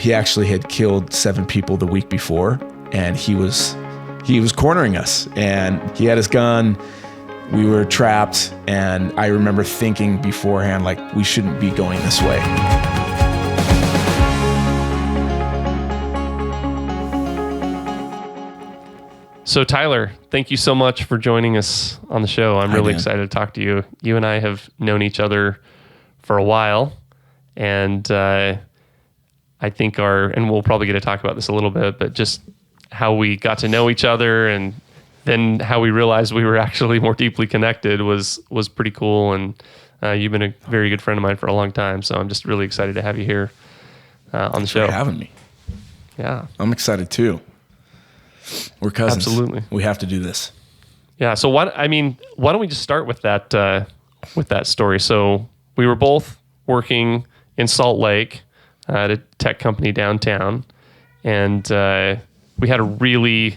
He actually had killed 7 people the week before, and he was cornering us, and he had his gun. We were trapped, and I remember thinking beforehand, like, we shouldn't be going this way. So Tyler, thank you so much for joining us on the show. I'm really excited to talk to you. You and I have known each other for a while, and I think and we'll probably get to talk about this a little bit, but just how we got to know each other and then how we realized we were actually more deeply connected was pretty cool. And you've been a very good friend of mine for a long time, so I'm just really excited to have you here on the show. Thanks for having me. Yeah. I'm excited too. We're cousins. Absolutely. We have to do this. Yeah. So why don't we just start with that story? So we were both working in Salt Lake at a tech company downtown, and we had a really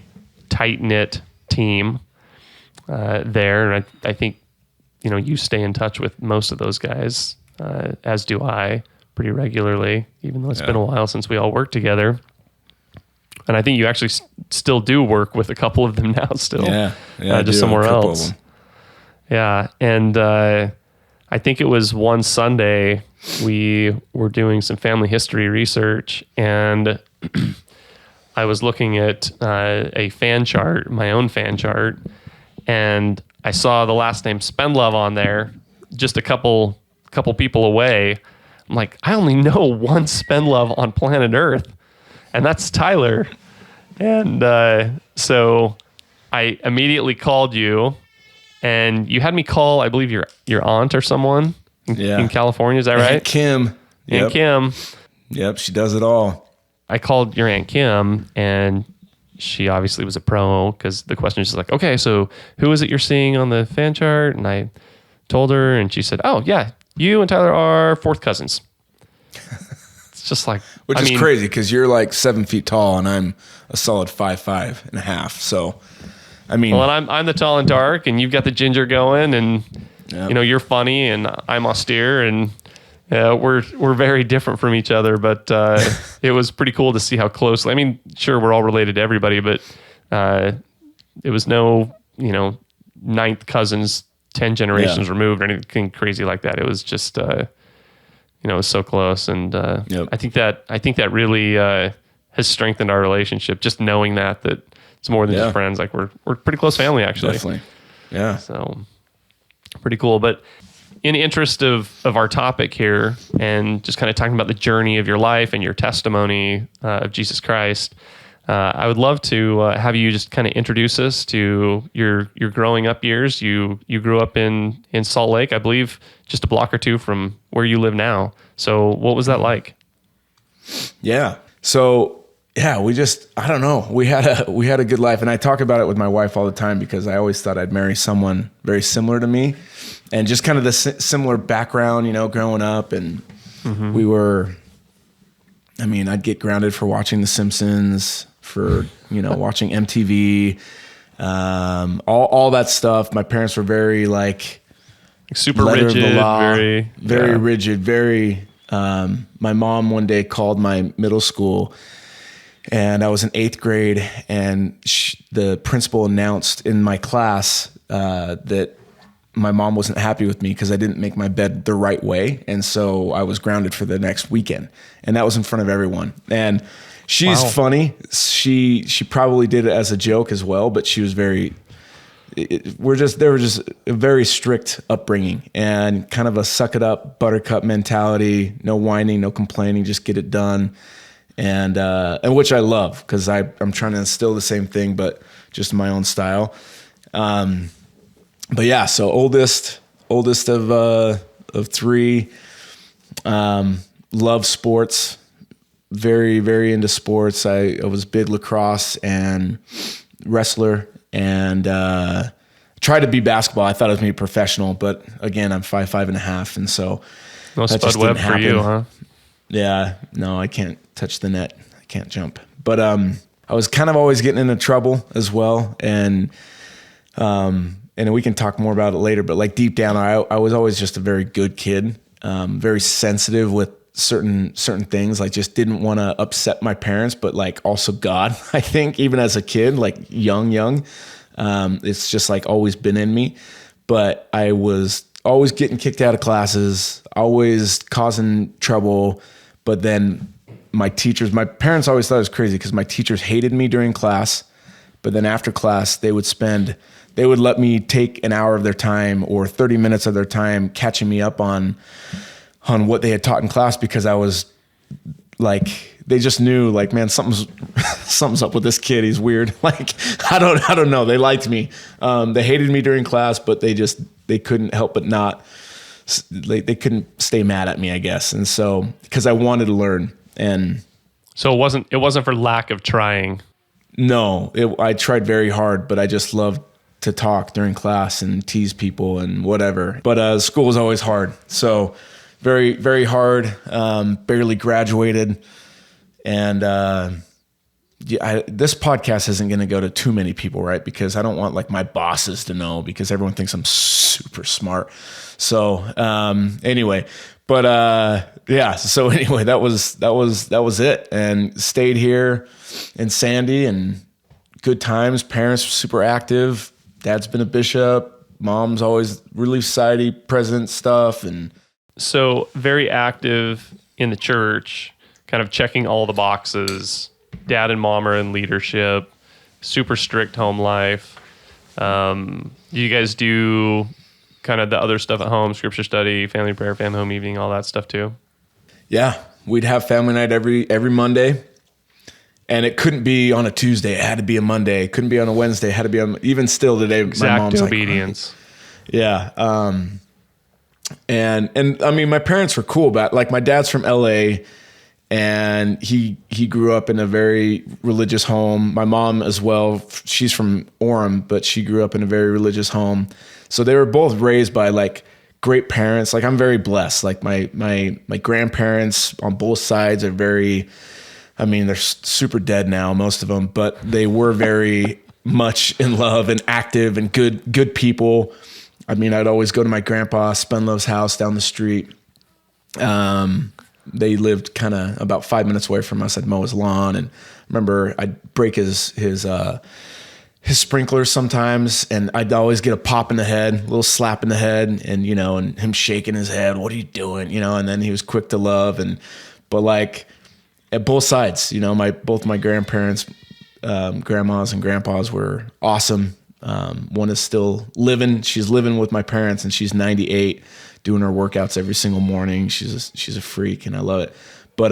tight-knit team there. And I think, you stay in touch with most of those guys, as do I, pretty regularly, even though it's been a while since we all worked together. And I think you actually still do work with a couple of them now still. Yeah, just somewhere else. Yeah. And I think it was one Sunday we were doing some family history research, and I was looking at a fan chart, my own fan chart, and I saw the last name Spendlove on there, just a couple people away. I'm like, I only know one Spendlove on planet Earth, and that's Tyler. And so I immediately called you, and you had me call, I believe, your aunt or someone in California. Is that right? Aunt Kim. Aunt Kim. Yep, she does it all. I called your Aunt Kim, and she obviously was a pro, because the question is like, okay, so who is it you're seeing on the fan chart? And I told her, and she said, oh, yeah, you and Tyler are fourth cousins. It's just like... Which is crazy, because you're like 7 feet tall, and I'm a solid 5'5.5". So, I mean... Well, and I'm the tall and dark, and you've got the ginger going, and you're funny, and I'm austere, and we're very different from each other. But it was pretty cool to see how closely... I mean, sure, we're all related to everybody, but it was no, ninth cousins, 10 generations removed, or anything crazy like that. It was just... it was so close, and I think that really has strengthened our relationship. Just knowing that it's more than just friends. Like we're pretty close family, actually. Definitely, yeah. So pretty cool. But in the interest of our topic here, and just kind of talking about the journey of your life and your testimony of Jesus Christ, I would love to have you just kind of introduce us to your growing up years. You grew up in Salt Lake, I believe, just a block or two from where you live now. So what was that like? Yeah. So I don't know. We had a good life, and I talk about it with my wife all the time, because I always thought I'd marry someone very similar to me, and just kind of the similar background, growing up, and we were. I mean, I'd get grounded for watching The Simpsons, for watching MTV, all that stuff. My parents were very super rigid, very rigid, very. My mom one day called my middle school, and I was in 8th grade, and the principal announced in my class that my mom wasn't happy with me because I didn't make my bed the right way, and so I was grounded for the next weekend, and that was in front of everyone. And she's funny. She probably did it as a joke as well, but she was very. They were just a very strict upbringing, and kind of a suck it up, buttercup mentality. No whining, no complaining, just get it done, and which I love, because I'm trying to instill the same thing, but just in my own style. But yeah, so oldest of 3, love sports, very, very into sports. I was big lacrosse and wrestler, and tried to be basketball. I thought I was going to be professional, but again, I'm 5'5.5", and so no that Spud Webb for you, huh? Yeah, no, I can't touch the net. I can't jump. But I was kind of always getting into trouble as well, and we can talk more about it later. But deep down, I was always just a very good kid, very sensitive with certain things, like just didn't want to upset my parents, but like also God, I think even as a kid, like young, it's just like always been in me. But I was always getting kicked out of classes, always causing trouble. But then my parents always thought it was crazy because my teachers hated me during class. But then after class, they would let me take an hour of their time or 30 minutes of their time catching me up on what they had taught in class, because I was like, they just knew like, man, something's up with this kid. He's weird. Like, I don't know. They liked me. They hated me during class, but they couldn't help but not, they couldn't stay mad at me, I guess. And so, because I wanted to learn. And so it wasn't for lack of trying. No, I tried very hard, but I just loved to talk during class and tease people and whatever. But school was always hard. So very, very hard. Barely graduated. And this podcast isn't going to go to too many people, right? Because I don't want like my bosses to know, because everyone thinks I'm super smart. So anyway, but yeah. So anyway, that was it. And stayed here in Sandy, and good times. Parents were super active. Dad's been a bishop. Mom's always Relief Society president stuff. And so very active in the church, kind of checking all the boxes. Dad and mom are in leadership, super strict home life. You guys do kind of the other stuff at home, scripture study, family prayer, family home evening, all that stuff too? Yeah, we'd have family night every Monday. And it couldn't be on a Tuesday. It had to be a Monday. It couldn't be on a Wednesday. It had to be on, even still today, exact my mom's obedience. Like, yeah. And I mean, my parents were cool about it. Like, my dad's from LA, and he grew up in a very religious home. My mom as well. She's from Orem, but she grew up in a very religious home. So they were both raised by like great parents. Like, I'm very blessed. Like my grandparents on both sides are very, I mean, they're super dead now, most of them, but they were very much in love and active and good people. I mean, I'd always go to my grandpa Spendlove's house down the street. They lived kind of about 5 minutes away from us. I'd mow his lawn, and I remember I'd break his sprinklers sometimes, and I'd always get a pop in the head, a little slap in the head, and and him shaking his head, "What are you doing?" And then he was quick to love, but like, at both sides, both my grandparents, grandmas and grandpas were awesome. One is still living. She's living with my parents, and she's 98, doing her workouts every single morning. She's a freak, and I love it. But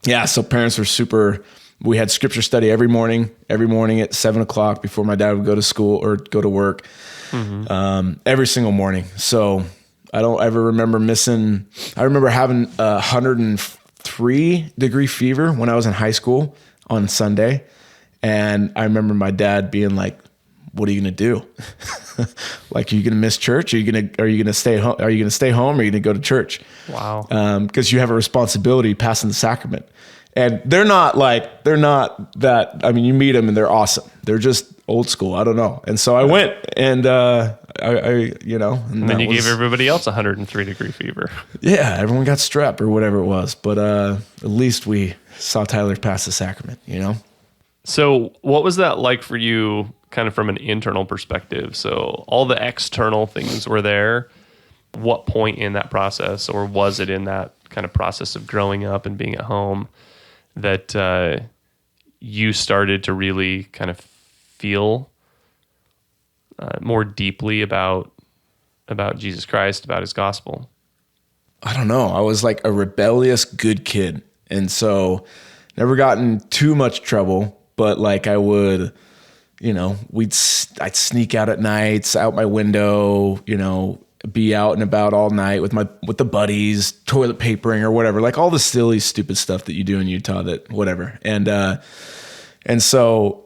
yeah, so parents were super. We had scripture study every morning at 7:00 before my dad would go to school or go to work, every single morning. So I don't ever remember missing. I remember having 103-degree fever when I was in high school on Sunday. And I remember my dad being like, "What are you going to do? Like, are you going to miss church? Are you going to stay home? Are you going to stay home? Or are you going to go to church?" Wow. Because you have a responsibility passing the sacrament. And they're not that, I mean, you meet them and they're awesome. They're just old school. I don't know. And so I went, and and then you gave everybody else 103-degree fever. Yeah, everyone got strep or whatever it was. But at least we saw Tyler pass the sacrament, So what was that like for you, kind of from an internal perspective? So all the external things were there. What point in that process, or was it in that kind of process of growing up and being at home, that you started to really kind of feel more deeply about Jesus Christ, about his gospel? I don't know. I was like a rebellious good kid. And so never got in too much trouble, but like I would, I'd sneak out at nights, out my window, be out and about all night with the buddies, toilet papering or whatever, like all the silly, stupid stuff that you do in Utah, that whatever. And so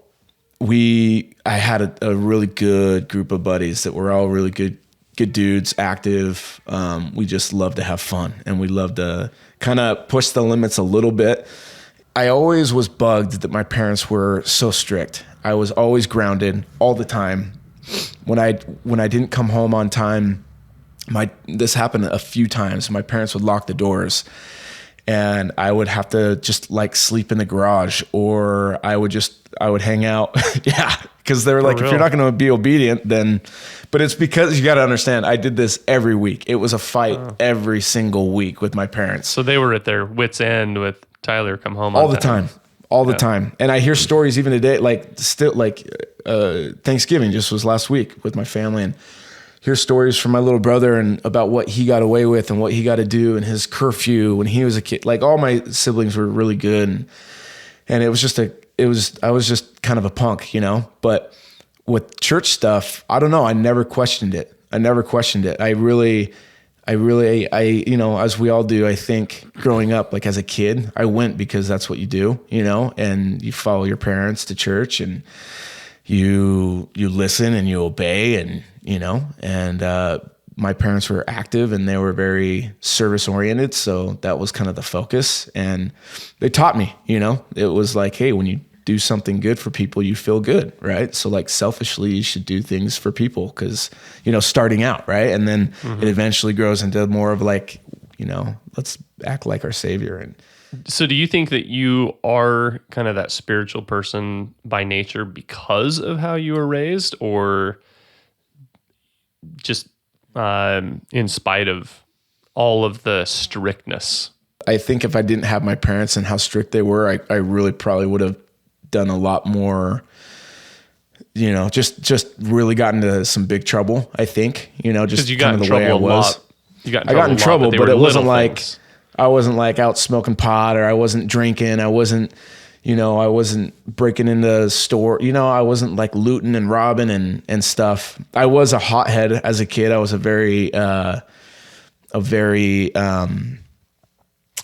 I had a really good group of buddies that were all really good dudes, active. We just loved to have fun, and we loved to kind of push the limits a little bit. I always was bugged that my parents were so strict. I was always grounded all the time. When I didn't come home on time, this happened a few times. My parents would lock the doors and I would have to just like sleep in the garage, or I would hang out. Yeah. Cause they were like, if you're not going to be obedient, then, but it's because you got to understand, I did this every week. It was a fight every single week with my parents. So they were at their wits' end with Tyler come home all the time. And I hear stories even today, like still like, Thanksgiving just was last week with my family, and hear stories from my little brother and about what he got away with and what he got to do and his curfew when he was a kid. Like all my siblings were really good. And it was just I was just kind of a punk, you know, but with church stuff, I don't know. I never questioned it. I really, you know, as we all do, I think growing up, like as a kid, I went because that's what you do, you know, and you follow your parents to church and you listen and you obey, and, you know, and, my parents were active and they were very service oriented. So that was kind of the focus, and they taught me, you know, it was like, hey, when you do something good for people, you feel good. Right. So like selfishly, you should do things for people because, you know, starting out. Right. And then it eventually grows into more of like, you know, let's act like our Savior. And so do you think that you are kind of that spiritual person by nature because of how you were raised, or just in spite of all of the strictness? I think if I didn't have my parents and how strict they were, I really probably would have done a lot more, you know, just really got into some big trouble, I think, you know, just you got in trouble a lot. I got in trouble, but it wasn't like, I wasn't like out smoking pot, or I wasn't drinking. I wasn't, you know, I wasn't breaking into the store, you know, I wasn't like looting and robbing and stuff. I was a hothead as a kid. I was a very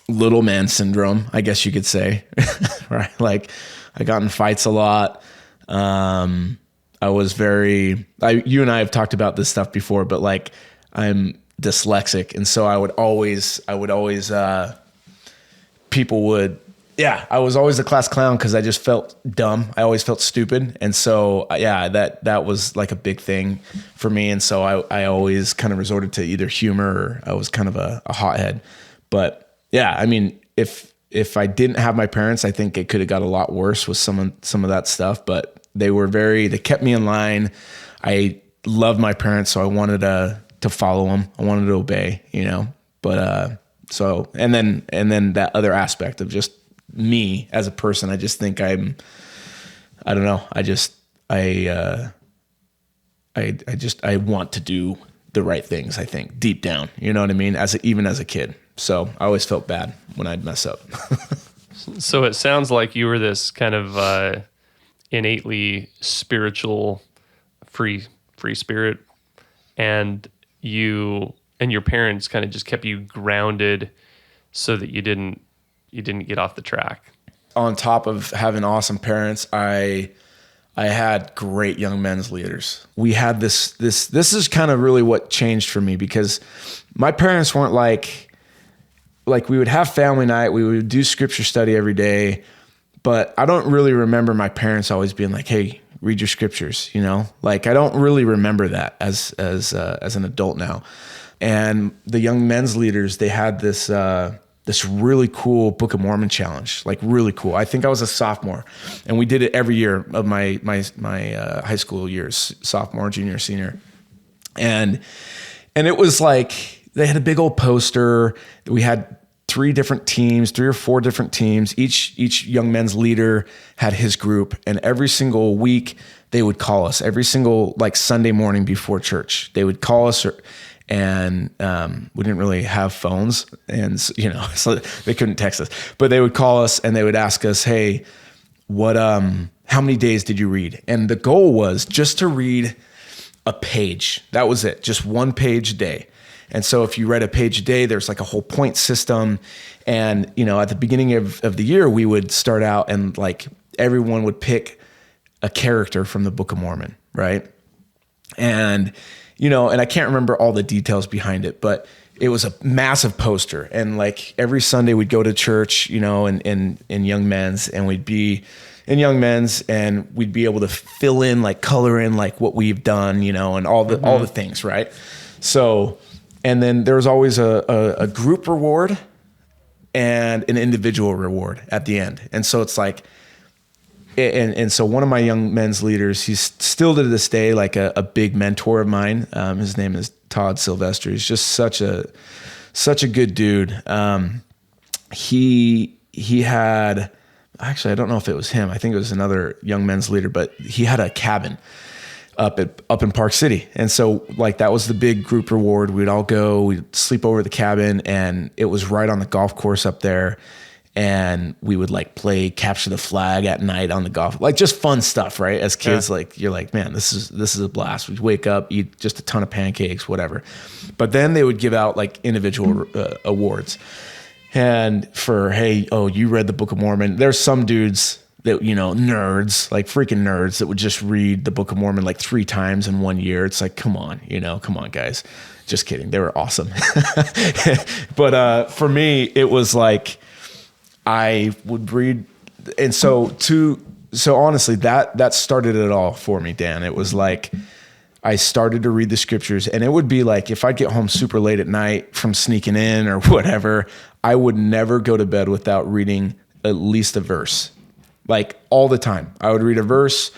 little man syndrome, I guess you could say, right? Like I got in fights a lot. I was you and I have talked about this stuff before, but like I'm dyslexic. And so I would always, I was always the class clown because I just felt dumb. I always felt stupid. And so, that was like a big thing for me. And so I always kind of resorted to either humor, or I was kind of a hothead. But yeah, I mean, if I didn't have my parents, I think it could have got a lot worse with some of that stuff, but they kept me in line. I loved my parents, so I wanted to follow them. I wanted to obey, you know, but, so, and then that other aspect of just me as a person, I just think I don't know. I want to do the right things, I think, deep down, you know what I mean? Even as a kid. So I always felt bad when I'd mess up. So it sounds like you were this kind of innately spiritual, free spirit, and you and your parents kind of just kept you grounded so that you didn't get off the track. On top of having awesome parents, I had great young men's leaders. We had this is kind of really what changed for me, because my parents weren't like we would have family night, we would do scripture study every day, but I don't really remember my parents always being like, hey, read your scriptures, you know? Like I don't really remember that as an adult now. And the young men's leaders, they had this really cool Book of Mormon challenge, like really cool. I think I was a sophomore, and we did it every year of my high school years, sophomore, junior, senior. And it was like, they had a big old poster. We had 3 or 4 different teams. Each young men's leader had his group, and every single week they would call us. Every single like Sunday morning before church, they would call us. And we didn't really have phones, and you know, so they couldn't text us. But they would call us and they would ask us, "Hey, how many days did you read?" And the goal was just to read a page. That was it, just 1 page a day. And so if you read a page a day, there's like a whole point system. And, you know, at the beginning of the year, we would start out and like everyone would pick a character from the Book of Mormon, right? And, you know, and I can't remember all the details behind it, but it was a massive poster. And like every Sunday we'd go to church, you know, in young men's, and we'd be in young men's and we'd be able to fill in, like color in like what we've done, you know, and all the things, right? So And then there was always a group reward and an individual reward at the end. And so it's like, and so one of my young men's leaders, he's still to this day like a big mentor of mine. His name is Todd Sylvester. He's just such a good dude. He had, actually, I don't know if it was him. I think it was another young men's leader, but he had a cabin up in Park City. And so like that was the big group reward. We'd all go, we'd sleep over at the cabin, and it was right on the golf course up there. And we would like play capture the flag at night on the golf, like just fun stuff, right? As kids, like you're like, man, this is a blast. We'd wake up, eat just a ton of pancakes, whatever. But then they would give out like individual awards. And for, hey, oh, you read the Book of Mormon. There's some dudes that, nerds, like freaking nerds, that would just read the Book of Mormon like 3 times in 1 year. It's like, come on, guys. Just kidding. They were awesome. But for me, it was like, I would read. And so honestly, that started it all for me, Dan. It was like, I started to read the scriptures, and it would be like, if I'd get home super late at night from sneaking in or whatever, I would never go to bed without reading at least a verse, like all the time. I would read a verse.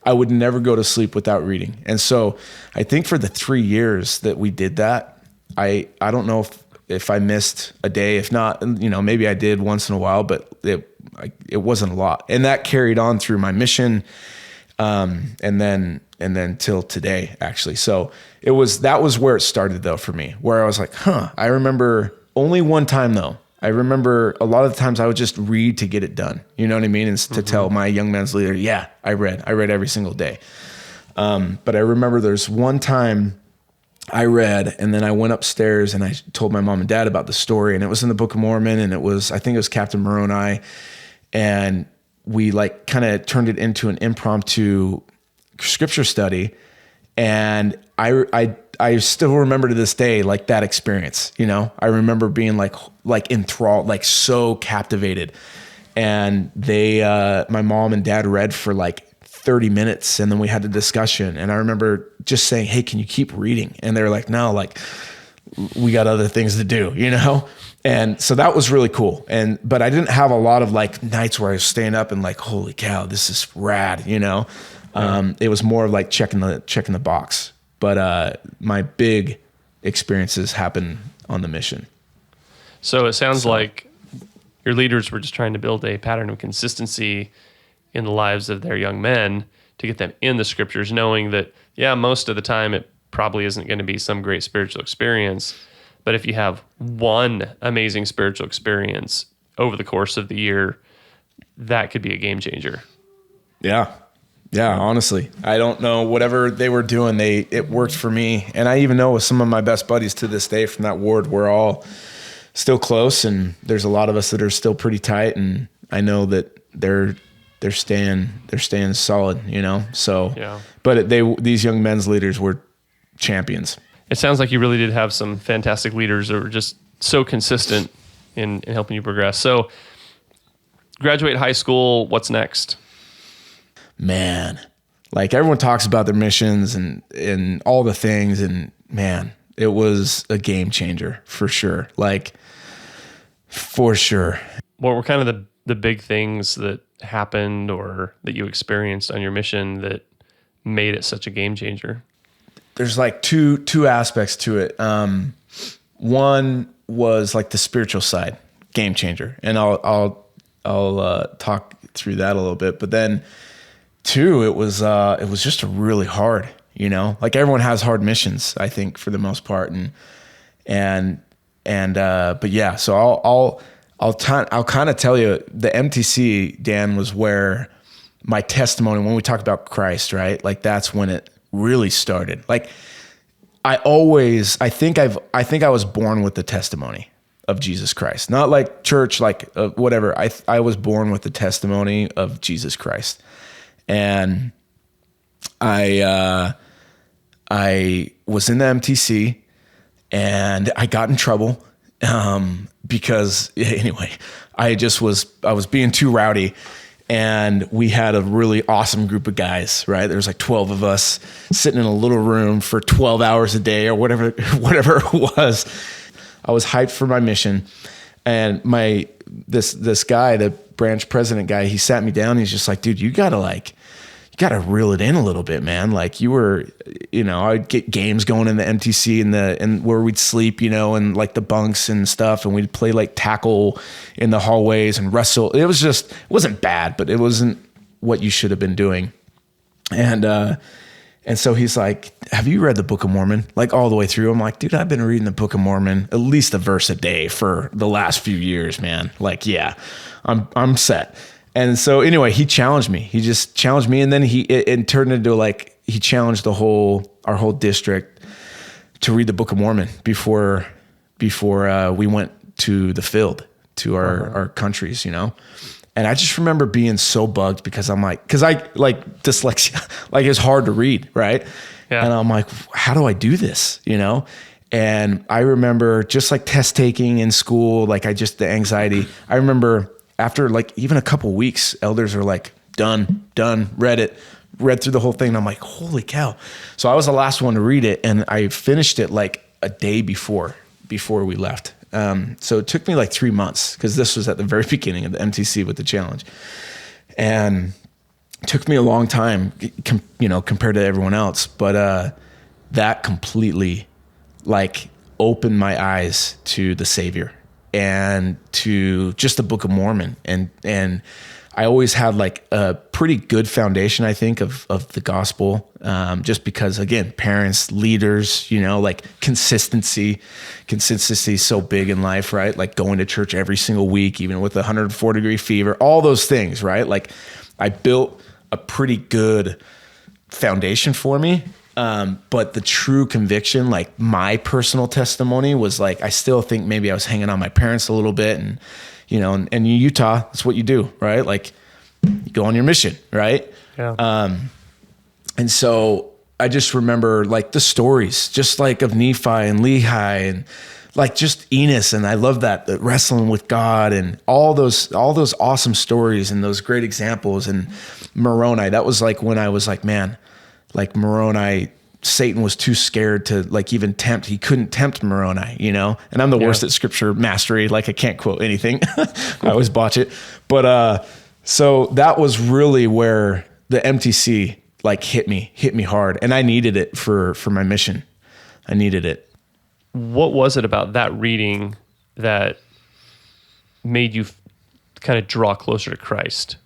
I would never go to sleep without reading. And so I think for the 3 years that we did that, I don't know if I missed a day. If not, maybe I did once in a while, but it wasn't a lot. And that carried on through my mission, and then till today, actually. So that was where it started though for me, where I was like, I remember only one time though. I remember a lot of the times I would just read to get it done. You know what I mean? And to tell my young men's leader, yeah, I read every single day. But I remember there's one time I read, and then I went upstairs and I told my mom and dad about the story, and it was in the Book of Mormon, and I think it was Captain Moroni, and we like kind of turned it into an impromptu scripture study. And I still remember to this day, like that experience, I remember being like enthralled, like so captivated. And my mom and dad read for like 30 minutes, and then we had a discussion, and I remember just saying, hey, can you keep reading? And they were like, no, like we got other things to do, And so that was really cool. But I didn't have a lot of like nights where I was staying up and like, holy cow, this is rad, It was more of like checking the box. But my big experiences happened on the mission. So it sounds like your leaders were just trying to build a pattern of consistency in the lives of their young men to get them in the scriptures, knowing that, most of the time it probably isn't going to be some great spiritual experience. But if you have one amazing spiritual experience over the course of the year, that could be a game changer. Yeah. Yeah, honestly, I don't know, whatever they were doing, it worked for me. And I even know with some of my best buddies to this day from that ward, we're all still close, and there's a lot of us that are still pretty tight, and I know that they're staying solid, So, yeah. But these young men's leaders were champions. It sounds like you really did have some fantastic leaders that were just so consistent in helping you progress. So, graduate high school, what's next? Man, like everyone talks about their missions and all the things, and man, it was a game changer for sure. Like for sure. What were kind of the big things that happened or that you experienced on your mission that made it such a game changer? There's like two aspects to it. One was like the spiritual side, game changer, and I'll talk through that a little bit. But then, two, it was just really hard. Like everyone has hard missions, I think, for the most part, but yeah. So I'll kind of tell you the MTC, Dan, was where my testimony, when we talk about Christ, right? Like that's when it really started. Like I think I was born with the testimony of Jesus Christ, not like church, like whatever. I was born with the testimony of Jesus Christ. And I was in the MTC, and I got in trouble because anyway, I was being too rowdy, And we had a really awesome group of guys, right? There was like 12 of us sitting in a little room for 12 hours a day or whatever it was. I was hyped for my mission. And this guy, the branch president guy, he sat me down. He's just like, dude, you gotta reel it in a little bit, man. Like you were, I'd get games going in the MTC and where we'd sleep, and like the bunks and stuff. And we'd play like tackle in the hallways and wrestle. It wasn't bad, but it wasn't what you should have been doing. And so he's like, have you read the Book of Mormon? Like all the way through. I'm like, dude, I've been reading the Book of Mormon, at least a verse a day for the last few years, man. Like, yeah, I'm set. And so anyway, he challenged me. He just challenged me. And then it turned into like, he challenged our whole district to read the Book of Mormon before we went to the field, to our countries, And I just remember being so bugged because I like dyslexia, like it's hard to read, right? Yeah. And I'm like, how do I do this? And I remember just like test taking in school, like the anxiety. I remember after like even a couple weeks, elders are like, done, read through the whole thing. And I'm like, holy cow. So I was the last one to read it. And I finished it like a day before we left. So it took me like 3 months because this was at the very beginning of the MTC with the challenge. And it took me a long time, compared to everyone else. But that completely like opened my eyes to the Savior and to just the Book of Mormon. And I always had like a pretty good foundation, I think, of the gospel. Just because, again, parents, leaders, like consistency is so big in life, right? Like going to church every single week, even with 104-degree fever, all those things, right? Like I built a pretty good foundation for me. But the true conviction, like my personal testimony was like, I still think maybe I was hanging on my parents a little bit and, and in Utah, that's what you do, right? Like you go on your mission, right? Yeah. And so I just remember like the stories, just like of Nephi and Lehi and like just Enos. And I love that wrestling with God and all those awesome stories and those great examples. And Moroni, that was like when I was like, man, like Moroni, Satan was too scared to like even tempt. He couldn't tempt Moroni, and I'm the worst at scripture mastery. Like I can't quote anything. I always botch it. But, so that was really where the MTC like hit me hard, and I needed it for my mission. I needed it. What was it about that reading that made you kind of draw closer to Christ?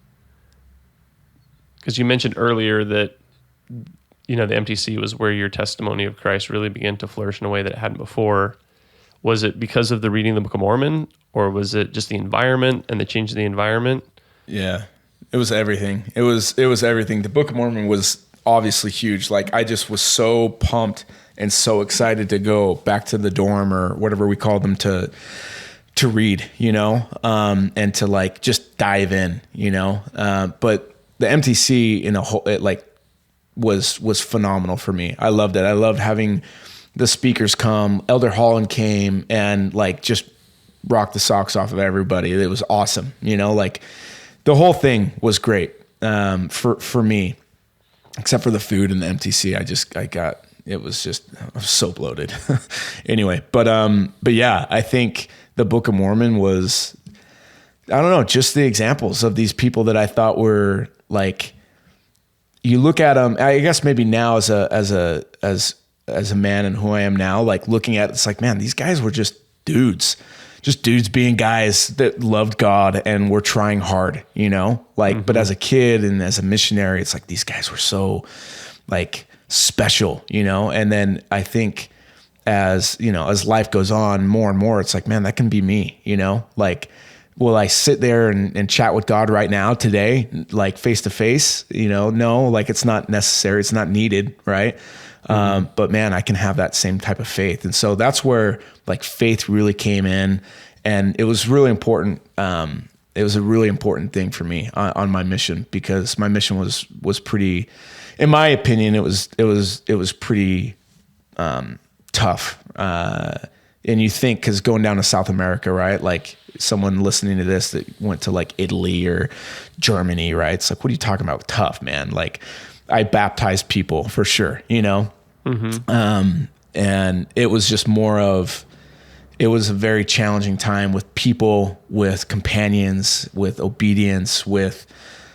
Because you mentioned earlier that, the MTC was where your testimony of Christ really began to flourish in a way that it hadn't before. Was it because of the reading of the Book of Mormon, or was it just the environment and the change of the environment? Yeah, it was everything. It was everything. The Book of Mormon was obviously huge. Like I just was so pumped and so excited to go back to the dorm or whatever we called them to read, and to like just dive in, but the MTC in a whole, it like was phenomenal for me. I loved it. I loved having the speakers come. Elder Holland came and like just rocked the socks off of everybody. It was awesome. Like the whole thing was great for me, except for the food and the MTC. I was so bloated. Anyway, but yeah, I think the Book of Mormon was, I don't know, just the examples of these people that I thought were like, you look at them, I guess maybe now as a man and who I am now, like looking at it, it's like, man, these guys were just dudes being guys that loved God and were trying hard, like, but as a kid and as a missionary, it's like, these guys were so like special, and then I think as life goes on more and more, it's like, man, that can be me, like, will I sit there and chat with God right now today, like face to face? No, like it's not necessary. It's not needed. Right. But man, I can have that same type of faith. And so that's where like faith really came in, and it was really important. It was a really important thing for me on my mission, because my mission was pretty, in my opinion, it was pretty tough. And you think, because going down to South America, right? Like someone listening to this that went to like Italy or Germany, right? It's like, what are you talking about? Tough, man. Like I baptized people for sure, you know? And it was just it was a very challenging time with people, with companions, with obedience, with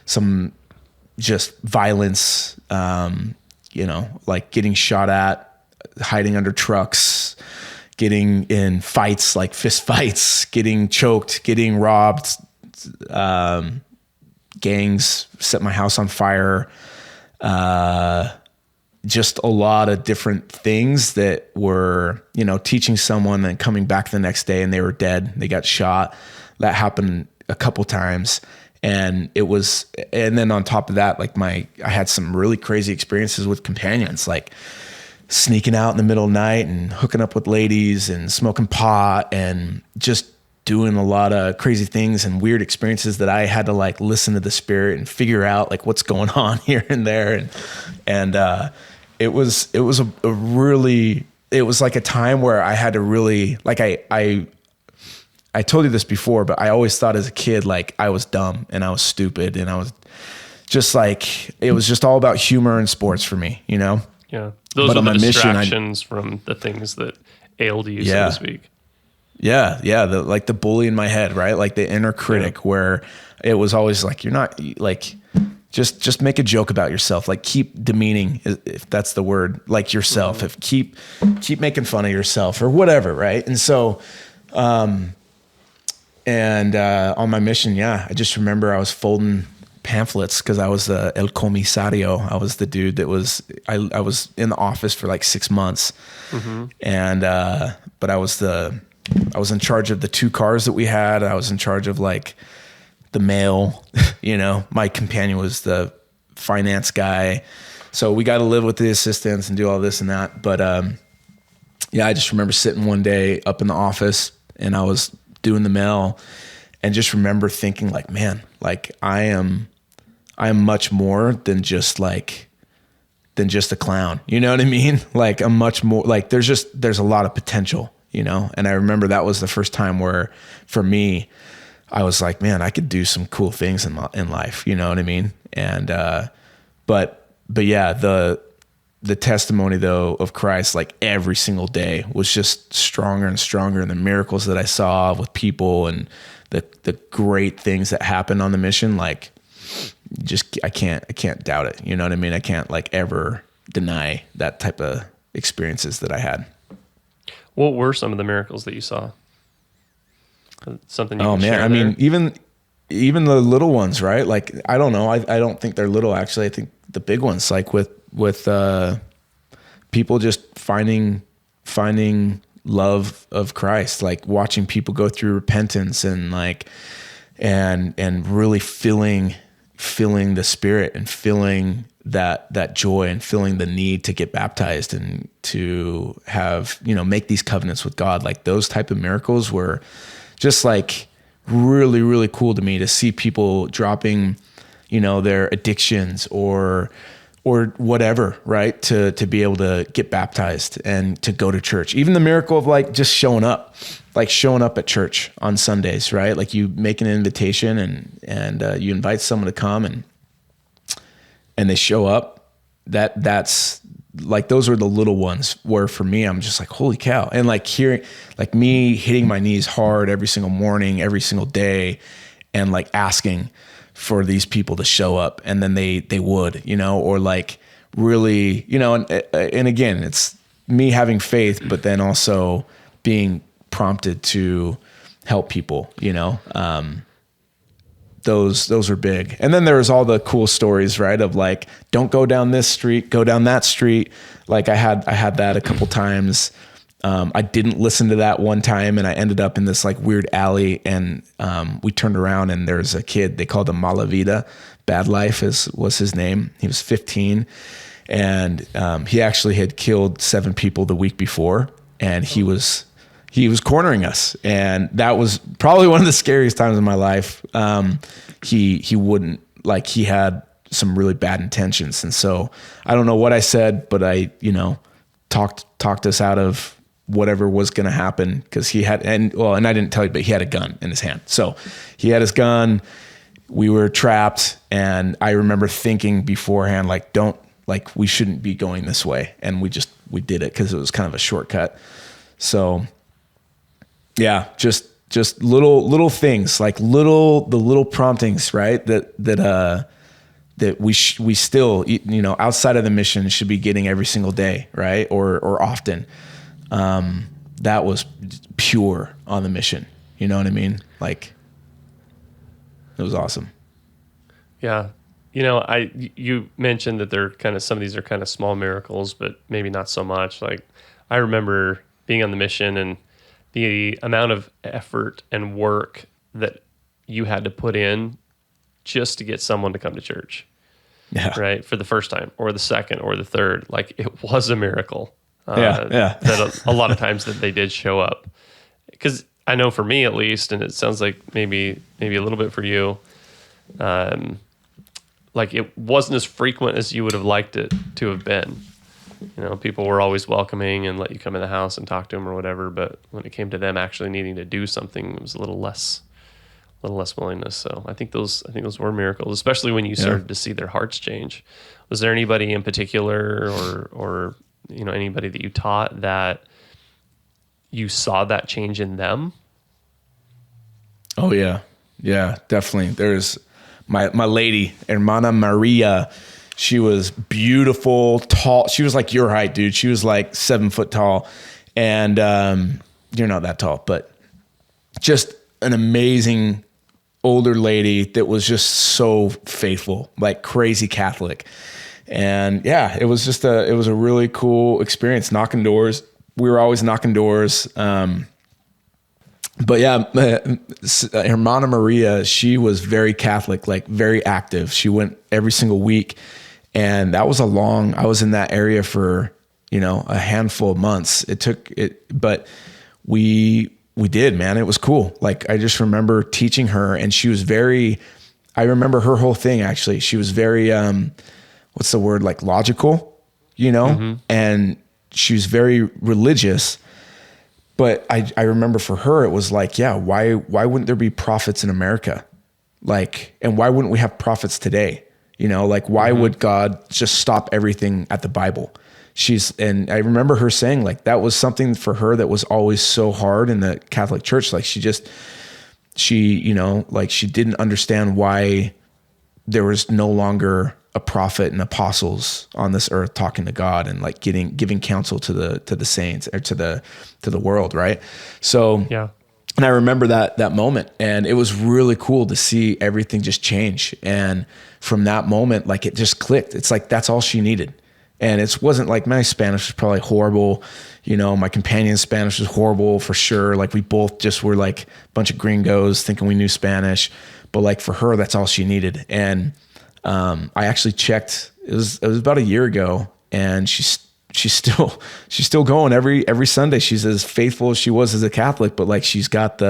some just violence, you know, like getting shot at, hiding under trucks, getting in fights, like fist fights, getting choked, getting robbed, gangs set my house on fire. Just a lot of different things that were, you know, teaching someone and coming back the next day and they were dead. They got shot. That happened a couple times. And then on top of that, like I had some really crazy experiences with companions, like sneaking out in the middle of the night and hooking up with ladies and smoking pot and just doing a lot of crazy things and weird experiences that I had to like listen to the Spirit and figure out like what's going on here and there. And it was like a time where I had to really, like I told you this before, but I always thought as a kid, like I was dumb and I was stupid and I was just like, it was just all about humor and sports for me, you know? Yeah. Those are the distractions from the things that ailed you, so to speak. Yeah. Yeah. Like the bully in my head, right? Like the inner critic where it was always like, you're not like, just make a joke about yourself. Like keep demeaning, if that's the word, like yourself, if keep making fun of yourself or whatever. Right. And so, on my mission, I just remember I was folding pamphlets because I was the El Comisario. I was the dude that I was in the office for like 6 months. And, but I was in charge of the 2 cars that we had. I was in charge of like the mail, you know, my companion was the finance guy. So we got to live with the assistants and do all this and that. But, I just remember sitting one day up in the office and I was doing the mail and just remember thinking like, man, like I am much more than just a clown. You know what I mean? Like I'm much more like, there's a lot of potential, you know? And I remember that was the first time where for me, I was like, man, I could do some cool things in life. You know what I mean? And, but yeah, the testimony though of Christ, like every single day was just stronger and stronger. And the miracles that I saw with people and the great things that happened on the mission, like I can't doubt it. You know what I mean? I can't like ever deny that type of experiences that I had. What were some of the miracles that you saw? Something you can share I there? mean, even the little ones, right? Like, I don't know. I don't think they're little, actually. I think the big ones, like with people just finding love of Christ, like watching people go through repentance and like, and really feeling the Spirit and feeling that joy and feeling the need to get baptized and to have, you know, make these covenants with God. Like those type of miracles were just like really, really cool to me to see people dropping, you know, their addictions or whatever, right? To be able to get baptized and to go to church. Even the miracle of like just showing up at church on Sundays, right? Like you make an invitation and you invite someone to come and they show up. That's like, those are the little ones where for me, I'm just like, holy cow. And like hearing, like me hitting my knees hard every single morning, every single day, and like asking for these people to show up, and then they would, you know, or like really, you know, and again, it's me having faith, but then also being prompted to help people, you know, those are big. And then there's all the cool stories, right? Of like, don't go down this street, go down that street. Like I had that a couple times. I didn't listen to that one time and I ended up in this like weird alley and, we turned around and there's a kid, they called him Mala Vida. Bad Life was his name. He was 15 and, he actually had killed 7 people the week before and he was cornering us. And that was probably one of the scariest times in my life. He wouldn't, like, he had some really bad intentions. And so I don't know what I said, but I, you know, talked us out of whatever was going to happen. Cause he had, and I didn't tell you, but he had a gun in his hand. So he had his gun, we were trapped. And I remember thinking beforehand, like, we shouldn't be going this way. And we did it cause it was kind of a shortcut. So yeah, just little things, like the little promptings, right? That we still, outside of the mission should be getting every single day, right? Or often. That was pure on the mission. You know what I mean? Like, it was awesome. Yeah. You mentioned that some of these are kind of small miracles, but maybe not so much. Like, I remember being on the mission and the amount of effort and work that you had to put in just to get someone to come to church. Yeah. Right. For the first time or the second or the third. Like, it was a miracle. That a lot of times that they did show up. Because I know for me at least, and it sounds like maybe a little bit for you, like it wasn't as frequent as you would have liked it to have been. People were always welcoming and let you come in the house and talk to them or whatever. But when it came to them actually needing to do something, it was a little less willingness. So I think those were miracles, especially when you started to see their hearts change. Was there anybody in particular or anybody that you taught that you saw that change in them? Oh yeah. Yeah, definitely. There's my lady, Hermana Maria. She was beautiful, tall. She was like your height, dude. She was like 7 foot tall. And you're not that tall, but just an amazing older lady that was just so faithful, like crazy Catholic. And yeah, it was a really cool experience, knocking doors. We were always knocking doors. But yeah, Hermana Maria, she was very Catholic, like very active. She went every single week. And that was I was in that area for, a handful of months. It took it, but we did, man. It was cool. Like, I just remember teaching her, and she was I remember her whole thing, actually. She was very, what's the word? Like logical, and she was very religious. But I remember for her, it was like, yeah, why wouldn't there be prophets in America? Like, and why wouldn't we have prophets today? Like, why would God just stop everything at the Bible? And I remember her saying, like, that was something for her that was always so hard in the Catholic Church. Like, she didn't understand why there was no longer a prophet and apostles on this earth talking to God and like giving counsel to the saints or to the world. Right. So, yeah. And I remember that moment, and it was really cool to see everything just change. And from that moment, like, it just clicked. It's like, that's all she needed. And it wasn't like, my Spanish was probably horrible. My companion's Spanish was horrible for sure. Like, we both just were like a bunch of gringos thinking we knew Spanish, but like, for her, that's all she needed. And, I actually checked, it was about a year ago, and she's still going every Sunday. She's as faithful as she was as a Catholic, but like, she's got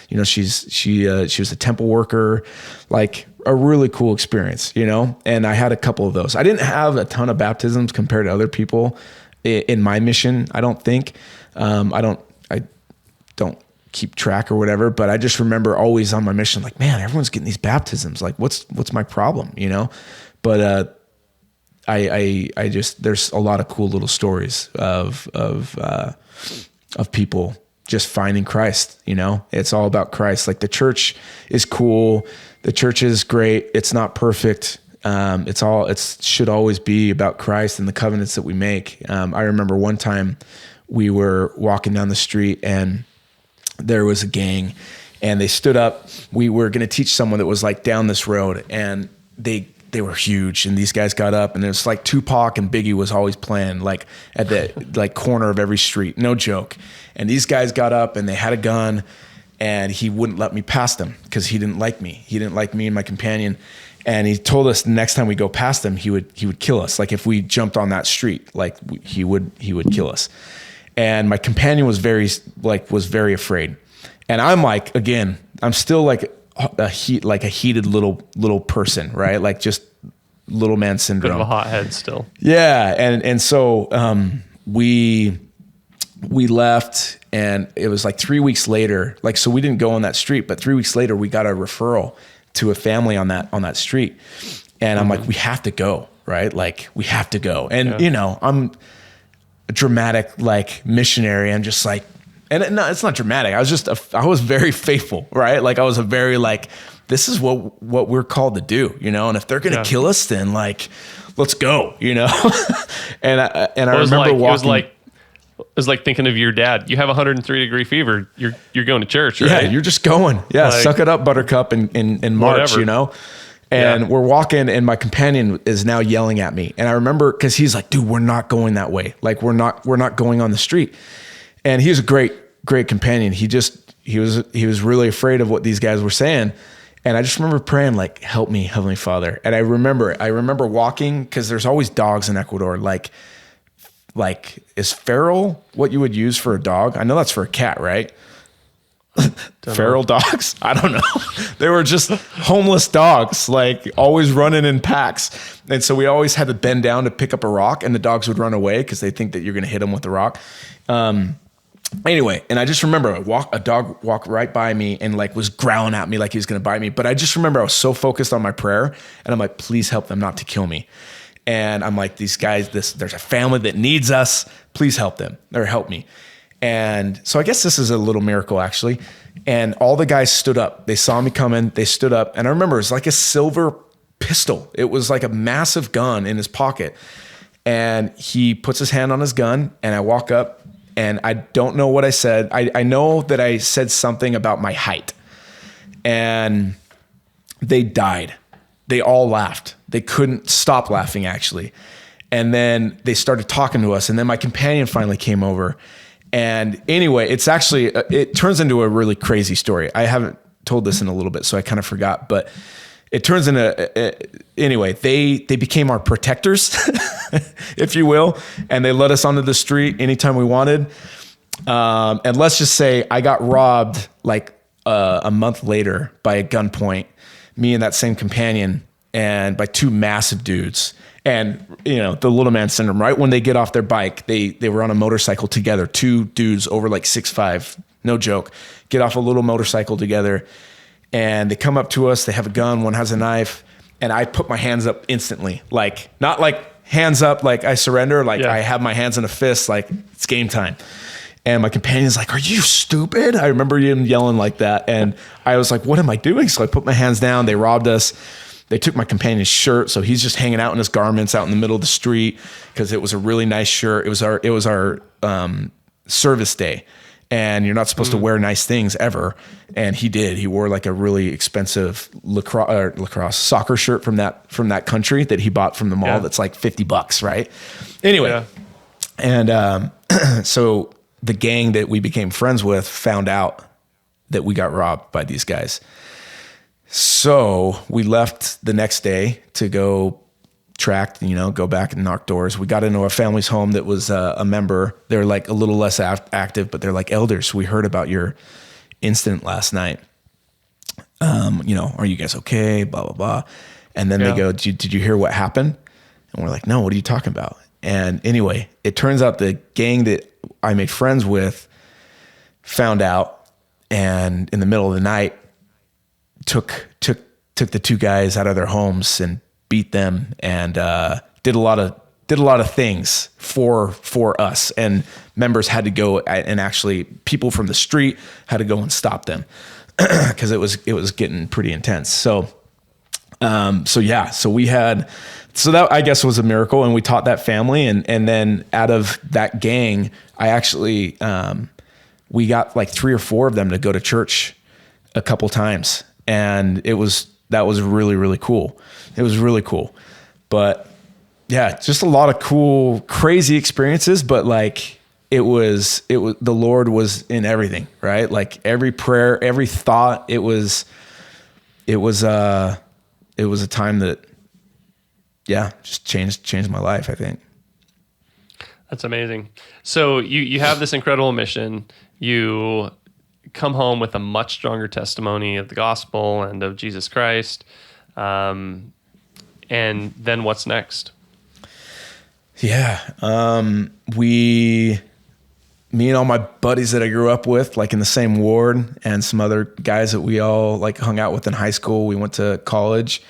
she was a temple worker, like a really cool experience, and I had a couple of those. I didn't have a ton of baptisms compared to other people in my mission. I don't think, I don't keep track or whatever, but I just remember always on my mission, like, man, everyone's getting these baptisms. Like, what's my problem? But, I just, there's a lot of cool little stories of people just finding Christ. It's all about Christ. Like, the church is cool. The church is great. It's not perfect. It should always be about Christ and the covenants that we make. I remember one time we were walking down the street, and there was a gang, and they stood up. We were going to teach someone that was like down this road, and they were huge. And these guys got up, and it was like Tupac and Biggie was always playing like at the like corner of every street. No joke. And these guys got up, and they had a gun, and he wouldn't let me pass them because he didn't like me. He didn't like me and my companion. And he told us the next time we go past him, he would kill us. Like, if we jumped on that street, like he would kill us. And my companion was very afraid. And I'm like, again, I'm still like a heated little person, right? Like, just little man syndrome. Bit of a hothead still. Yeah. And so, we we left, and it was like 3 weeks later, like, so we didn't go on that street, but 3 weeks later we got a referral to a family on that street. And I'm like, we have to go, right? Like, we have to go. And you know, I'm a dramatic, like, missionary. I'm just like, and no, it's not dramatic. I was very faithful, right? Like, I was a very, like, this is what we're called to do, you know? And if they're going to kill us, then, like, let's go, you know? and I remember walking. It was like thinking of your dad. You have 103-degree fever. You're going to church, right? Yeah, you're just going. Yeah, like, suck it up, Buttercup, in March, whatever. You know? And we're walking, and my companion is now yelling at me. And I remember, because he's like, dude, we're not going that way. Like, we're not going on the street. And he was a great companion. He was really afraid of what these guys were saying. And I just remember praying, like, help me, Heavenly Father. And I remember walking, because there's always dogs in Ecuador. Like, is feral what you would use for a dog? I know that's for a cat, right? Feral dogs? I don't know. They were just homeless dogs, like, always running in packs. And so we always had to bend down to pick up a rock, and the dogs would run away because they think that you're going to hit them with the rock. Anyway, and I just remember a dog walked right by me and, like, was growling at me like he was going to bite me. But I just remember I was so focused on my prayer, and I'm like, please help them not to kill me. And I'm like, these guys, there's a family that needs us. Please help them, or help me. And so I guess this is a little miracle, actually. And all the guys stood up. They saw me coming. They stood up. And I remember it was like a silver pistol. It was like a massive gun in his pocket. And he puts his hand on his gun, and I walk up, and I don't know what I said. I know that I said something about my height. And they died. They all laughed. They couldn't stop laughing, actually. And then they started talking to us. And then my companion finally came over. And anyway, it turns into a really crazy story. I haven't told this in a little bit, so I kind of forgot. But it turns anyway, they became our protectors, if you will. And they let us onto the street anytime we wanted. And let's just say I got robbed like a month later by a gunpoint, me and that same companion, and by two massive dudes. And, you know, the little man syndrome, right? When they get off their bike, they were on a motorcycle together, two dudes over like 6'5", no joke, get off a little motorcycle together, and they come up to us. They have a gun, one has a knife, and I put my hands up instantly. Like, not like hands up like I surrender, like I have my hands in a fist, like it's game time. And my companion's like, are you stupid? I remember him yelling like that. And I was like, what am I doing? So I put my hands down. They robbed us. They took my companion's shirt, so he's just hanging out in his garments out in the middle of the street because it was a really nice shirt. It was our service day, and you're not supposed to wear nice things ever. And he did. He wore like a really expensive lacrosse soccer shirt from that country that he bought from the mall. That's like $50, right? Anyway, and so the gang that we became friends with found out that we got robbed by these guys. So we left the next day to go track, go back and knock doors. We got into a family's home that was a member. They're like a little less active, but they're like, elders, we heard about your incident last night. Are you guys okay? Blah, blah, blah. And then they go, did you hear what happened? And we're like, no, what are you talking about? And anyway, it turns out the gang that I made friends with found out, and in the middle of the night, took the two guys out of their homes and beat them, and did a lot of things for us, and members had to go, and actually people from the street had to go and stop them because it was getting pretty intense. So that I guess was a miracle, and we taught that family, and then out of that gang, I actually we got like 3 or 4 of them to go to church a couple times. And that was really, really cool. It was really cool. But yeah, just a lot of cool, crazy experiences. But like, it was the Lord was in everything, right? Like every prayer, every thought, it was a time that, just changed my life, I think. That's amazing. So you have this incredible mission. You come home with a much stronger testimony of the gospel and of Jesus Christ. And then what's next? Yeah. We me and all my buddies that I grew up with, like in the same ward, and some other guys that we all like hung out with in high school. We went to college.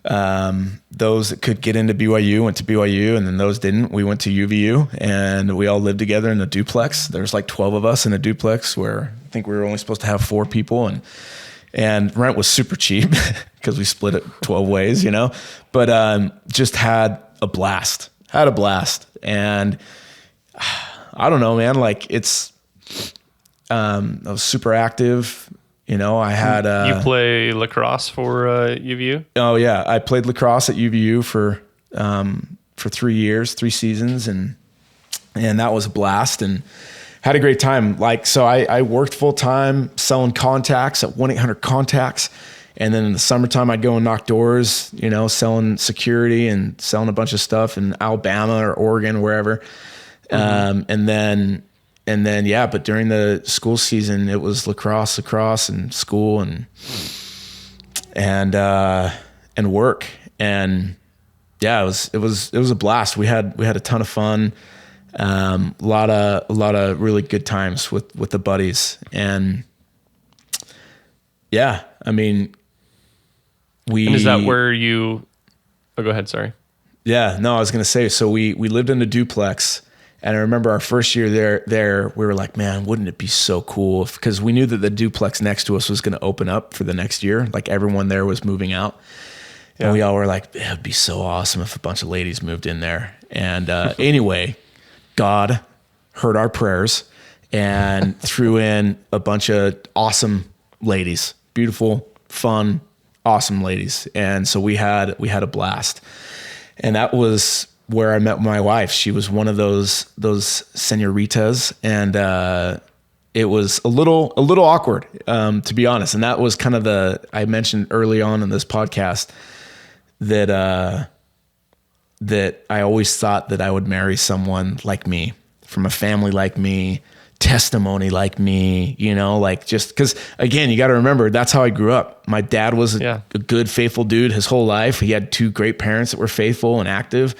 Those that could get into BYU went to BYU, and then those didn't. We went to UVU, and we all lived together in a duplex. There's like 12 of us in a duplex where I think we were only supposed to have 4 people, and rent was super cheap because we split it 12 ways, you know, but, just had a blast, and I don't know, man, like I was super active. You know, I had you play lacrosse for UVU? Oh yeah, I played lacrosse at UVU for 3 years, 3 seasons, and that was a blast, and had a great time. Like, so I worked full time selling contacts at 1-800-CONTACTS, and then in the summertime I'd go and knock doors, you know, selling security and selling a bunch of stuff in Alabama or Oregon, wherever. And then, yeah, but during the school season, it was lacrosse and school and work. And yeah, it was a blast. We had a ton of fun. A lot of really good times with the buddies. And yeah, I mean, and is that where you, go ahead. Sorry. Yeah, no, I was going to say, so we lived in a duplex. And I remember our first year there, we were like, man, wouldn't it be so cool? Because we knew that the duplex next to us was going to open up for the next year. Like everyone there was moving out. Yeah. And we all were like, it would be so awesome if a bunch of ladies moved in there. And anyway, God heard our prayers and threw in a bunch of awesome ladies, beautiful, fun, awesome ladies. And so we had a blast. And that was where I met my wife. She was one of those senoritas, and it was a little awkward, to be honest. And that was kind of I mentioned early on in this podcast that I always thought that I would marry someone like me, from a family like me, testimony like me, you know, like, just because, again, you got to remember, that's how I grew up. My dad was a good, faithful dude his whole life. He had 2 great parents that were faithful and active.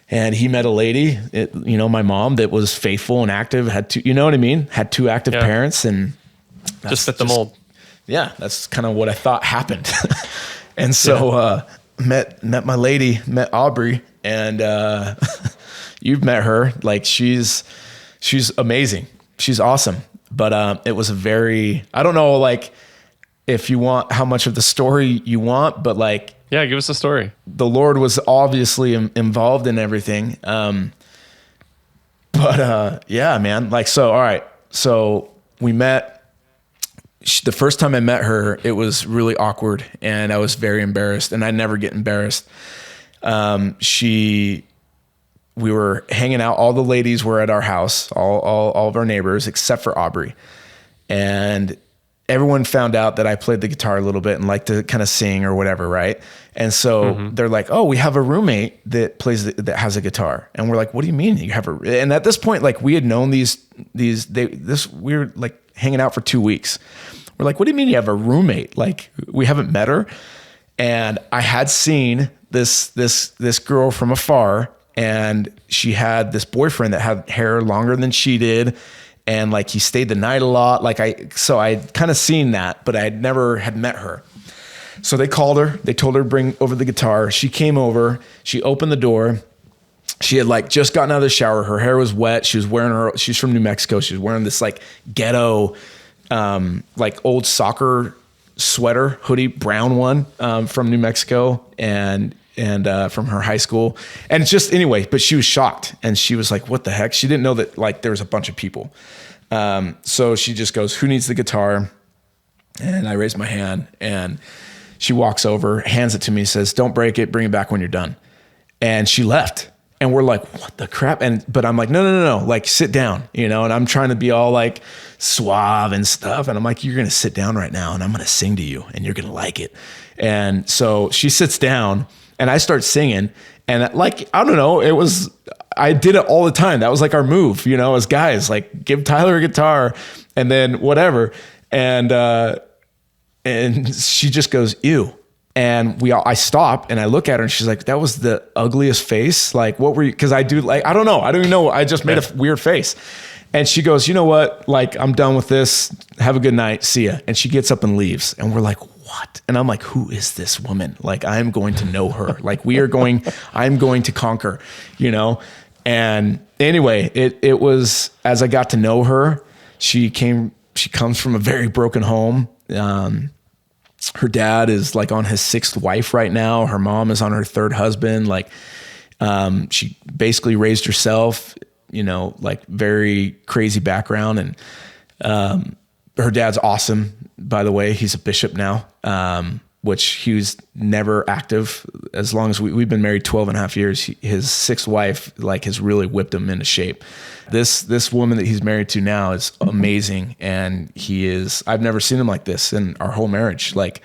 And he met a lady, my mom, that was faithful and active, had 2, you know what I mean? Had 2 active parents, and just fit the mold. Yeah. That's kind of what I thought happened. And so, met my lady, met Aubrey, and, you've met her. Like, she's amazing. She's awesome. But, it was I don't know, like, if you want how much of the story you want, but like, yeah, give us a story. The Lord was obviously involved in everything. Yeah, man. Like, so, all right. So we met. The first time I met her, it was really awkward, and I was very embarrassed, and I never get embarrassed. We were hanging out. All the ladies were at our house, all of our neighbors, except for Aubrey. And everyone found out that I played the guitar a little bit and liked to kind of sing or whatever, right? And so they're like, "Oh, we have a roommate that that has a guitar." And we're like, "What do you mean you have a?" And at this point, like, we had known we were like hanging out for 2 weeks. We're like, "What do you mean you have a roommate? Like, we haven't met her." And I had seen this girl from afar, and she had this boyfriend that had hair longer than she did. And like, he stayed the night a lot. So I'd kind of seen that, but I never had met her. So they called her, they told her to bring over the guitar. She came over, she opened the door. She had like just gotten out of the shower. Her hair was wet. She's from New Mexico. She was wearing this like ghetto, like old soccer sweater, hoodie, brown one, from New Mexico. And from her high school. And it's just, anyway, but she was shocked, and she was like, what the heck? She didn't know that like there was a bunch of people. So she just goes, "Who needs the guitar?" And I raised my hand, and she walks over, hands it to me, says, "Don't break it, bring it back when you're done." And she left, and we're like, what the crap? But I'm like, no, like, sit down, and I'm trying to be all like suave and stuff. And I'm like, "You're going to sit down right now, and I'm going to sing to you, and you're going to like it." And so she sits down, and I start singing, and like, I don't know, I did it all the time. That was like our move, as guys, like, give Tyler a guitar and then whatever. And she just goes, "Ew." And I stop and I look at her, and she's like, "That was the ugliest face. Like, what were you?" Cause I do, like, I don't know. I don't even know. I just made a weird face. And she goes, you know what? Like, I'm done with this. Have a good night. See ya. And she gets up and leaves. And we're like, what? And I'm like, who is this woman? Like, I'm going to know her. Like, I'm going to conquer, you know? And anyway, it was, as I got to know her, she comes from a very broken home. Her dad is like on his 6th wife right now. Her mom is on her 3rd husband. Like, she basically raised herself, you know, like very crazy background. And, her dad's awesome, by the way. He's a bishop now, which he was never active. As long as we've been married 12 and a half years, his 6th wife, like, has really whipped him into shape. This woman that he's married to now is amazing. And I've never seen him like this in our whole marriage. Like,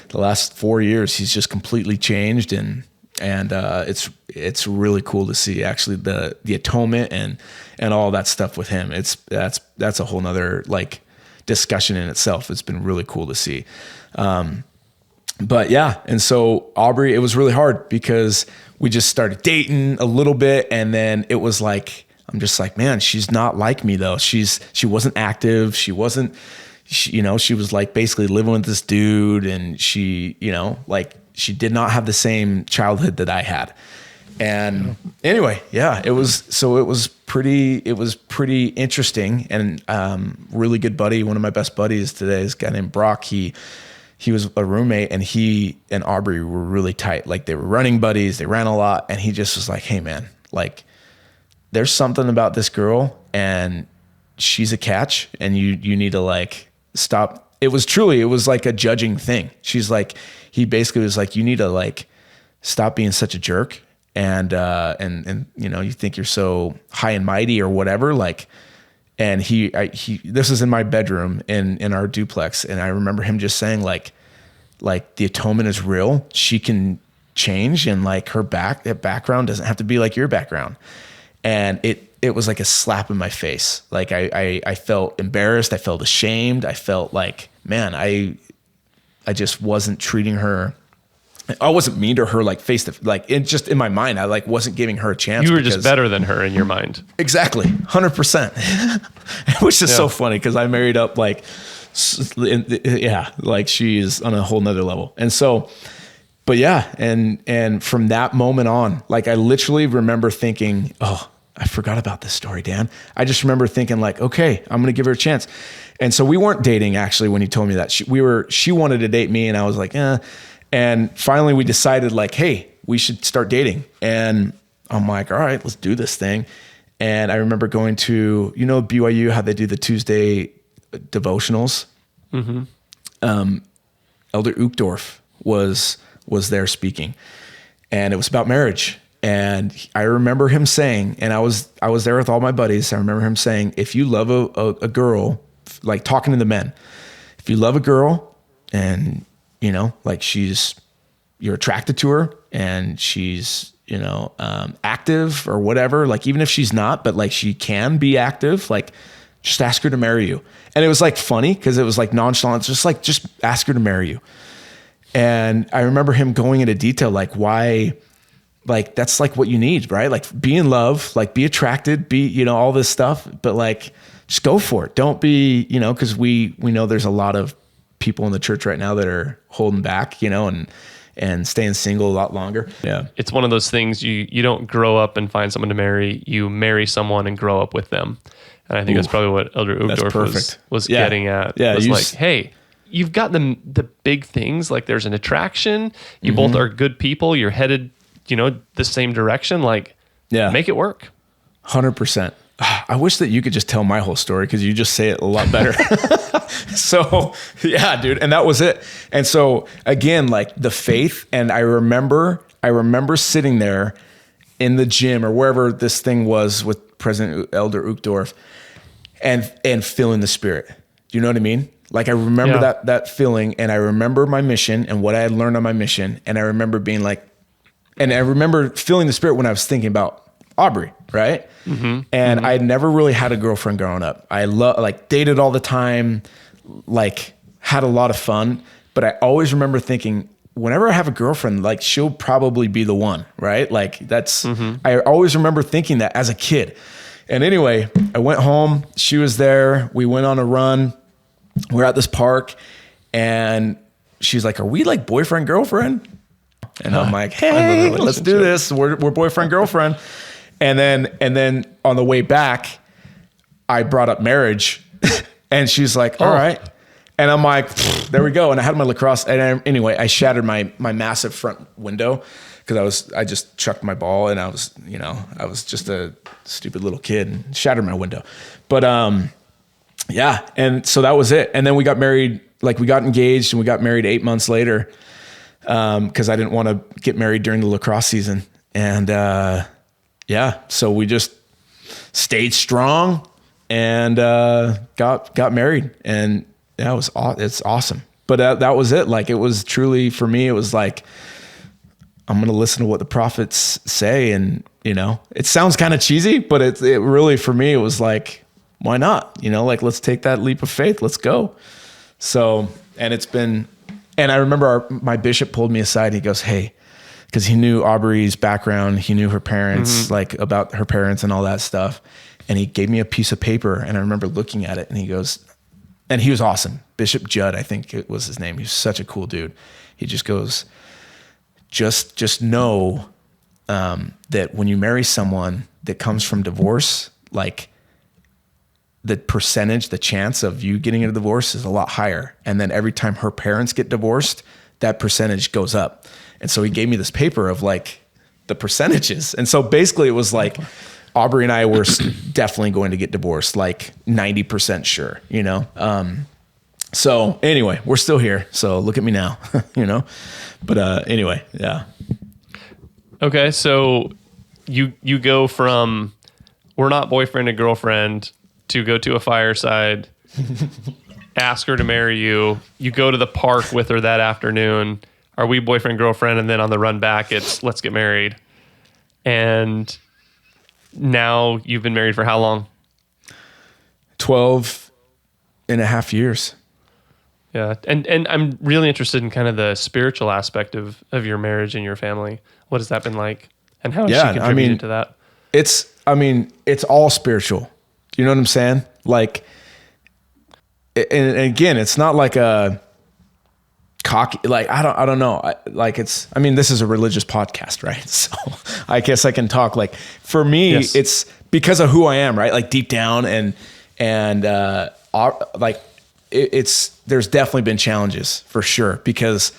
the last 4 years, he's just completely changed. And it's really cool to see actually the atonement and all that stuff with him. That's a whole nother like discussion in itself. It's been really cool to see. But yeah. And so Aubrey, it was really hard because we just started dating a little bit. And then it was like, I'm just like, man, she's not like me though. She wasn't active. She wasn't, you know, she was like basically living with this dude, and she, you know, like she did not have the same childhood that I had. And anyway, yeah, it was pretty interesting, and really good buddy. One of my best buddies today is a guy named Brock. He was a roommate, and he and Aubrey were really tight. Like, they were running buddies. They ran a lot. And he just was like, hey man, like, there's something about this girl, and she's a catch, and you need to like stop. It was like a judging thing. He basically was like, you need to like stop being such a jerk. And you know, you think you're so high and mighty or whatever. Like, and this is in my bedroom in our duplex. And I remember him just saying like the atonement is real. She can change, and like that background doesn't have to be like your background. And it was like a slap in my face. Like I felt embarrassed. I felt ashamed. I felt like, man, I just wasn't treating her. I wasn't mean to her, like face to like, it just in my mind, I like wasn't giving her a chance. You were just better than her in your mind. Exactly. 100%, which is so funny. Cause I married up like, yeah, like she's on a whole nother level. And so, but yeah. And from that moment on, like I literally remember thinking, oh, I forgot about this story, Dan. I just remember thinking like, okay, I'm going to give her a chance. And so we weren't dating actually when he told me that. She wanted to date me, and I was like, eh. And finally we decided like, hey, we should start dating. And I'm like, all right, let's do this thing. And I remember going to, you know, BYU, how they do the Tuesday devotionals. Mm-hmm. Elder Uchtdorf was there speaking, and it was about marriage. And I remember him saying, and I was there with all my buddies. I remember him saying, if you love a girl, like talking to the men, if you love a girl and, you know, like you're attracted to her and she's, you know, active or whatever, like even if she's not, but like she can be active, like just ask her to marry you. And it was like funny because it was like nonchalant, just ask her to marry you. And I remember him going into detail, like why, like, that's like what you need, right? Like be in love, like be attracted, be, you know, all this stuff, but like, just go for it. Don't be, you know, cause we know there's a lot of people in the church right now that are holding back, you know, and staying single a lot longer. Yeah. It's one of those things you don't grow up and find someone to marry, you marry someone and grow up with them. And I think that's probably what Elder Uchtdorf was getting at. Yeah. Was like, hey, you've got the big things, like there's an attraction, you both are good people, you're headed, you know, the same direction, like make it work. 100%. I wish that you could just tell my whole story because you just say it a lot better. So yeah, dude. And that was it. And so again, like the faith, and I remember sitting there in the gym or wherever this thing was with President Elder Uchtdorf and feeling the Spirit. Do you know what I mean? Like I remember that feeling, and I remember my mission and what I had learned on my mission. And I remember being like, and I remember feeling the Spirit when I was thinking about Aubrey, right? Mm-hmm. And I had never really had a girlfriend growing up. I dated all the time, like had a lot of fun, but I always remember thinking, whenever I have a girlfriend, like she'll probably be the one, right? Like that's, I always remember thinking that as a kid. And anyway, I went home. She was there. We went on a run. We're at this park, and she's like, "Are we like boyfriend, girlfriend?" And I'm like, "Hey, let's do this. We're boyfriend, girlfriend." And then on the way back, I brought up marriage, and she's like, "All right." And I'm like, "There we go." And I had my lacrosse. And anyway, I shattered my massive front window because I just chucked my ball, and I was just a stupid little kid and shattered my window. But yeah, and so that was it. And then we got married. Like, we got engaged and we got married 8 months later, because I didn't want to get married during the lacrosse season. And yeah, so we just stayed strong and got married. And yeah, it's awesome. But that was it. Like, it was truly, for me, it was like, I'm going to listen to what the prophets say. And, it sounds kind of cheesy, but it really, for me, it was like, why not? Like, let's take that leap of faith. Let's go. So, and I remember my bishop pulled me aside and he goes, "Hey," because he knew Aubrey's background. He knew her parents, like about her parents and all that stuff. And he gave me a piece of paper, and I remember looking at it, and he goes, and he was awesome. Bishop Judd, I think it was his name. He was such a cool dude. He just goes, just know that when you marry someone that comes from divorce, like, the chance of you getting a divorce is a lot higher. And then every time her parents get divorced, that percentage goes up. And so he gave me this paper of like the percentages. And so basically it was like, Aubrey and I were definitely going to get divorced, like 90% sure, so anyway, we're still here. So look at me now, but anyway, yeah. Okay. So you go from, we're not boyfriend and girlfriend, to go to a fireside, ask her to marry you. You go to the park with her that afternoon. Are we boyfriend, girlfriend? And then on the run back, it's let's get married. And now you've been married for how long? 12 and a half years. Yeah. And I'm really interested in kind of the spiritual aspect of your marriage and your family. What has that been like? And how has she contributed to that? It's all spiritual. You know what I'm saying? Like, and again, it's not like a cocky, like, I don't know. This is a religious podcast, right? So I guess I can talk. Like, for me, yes, it's because of who I am, right? Like, deep down there's definitely been challenges for sure, because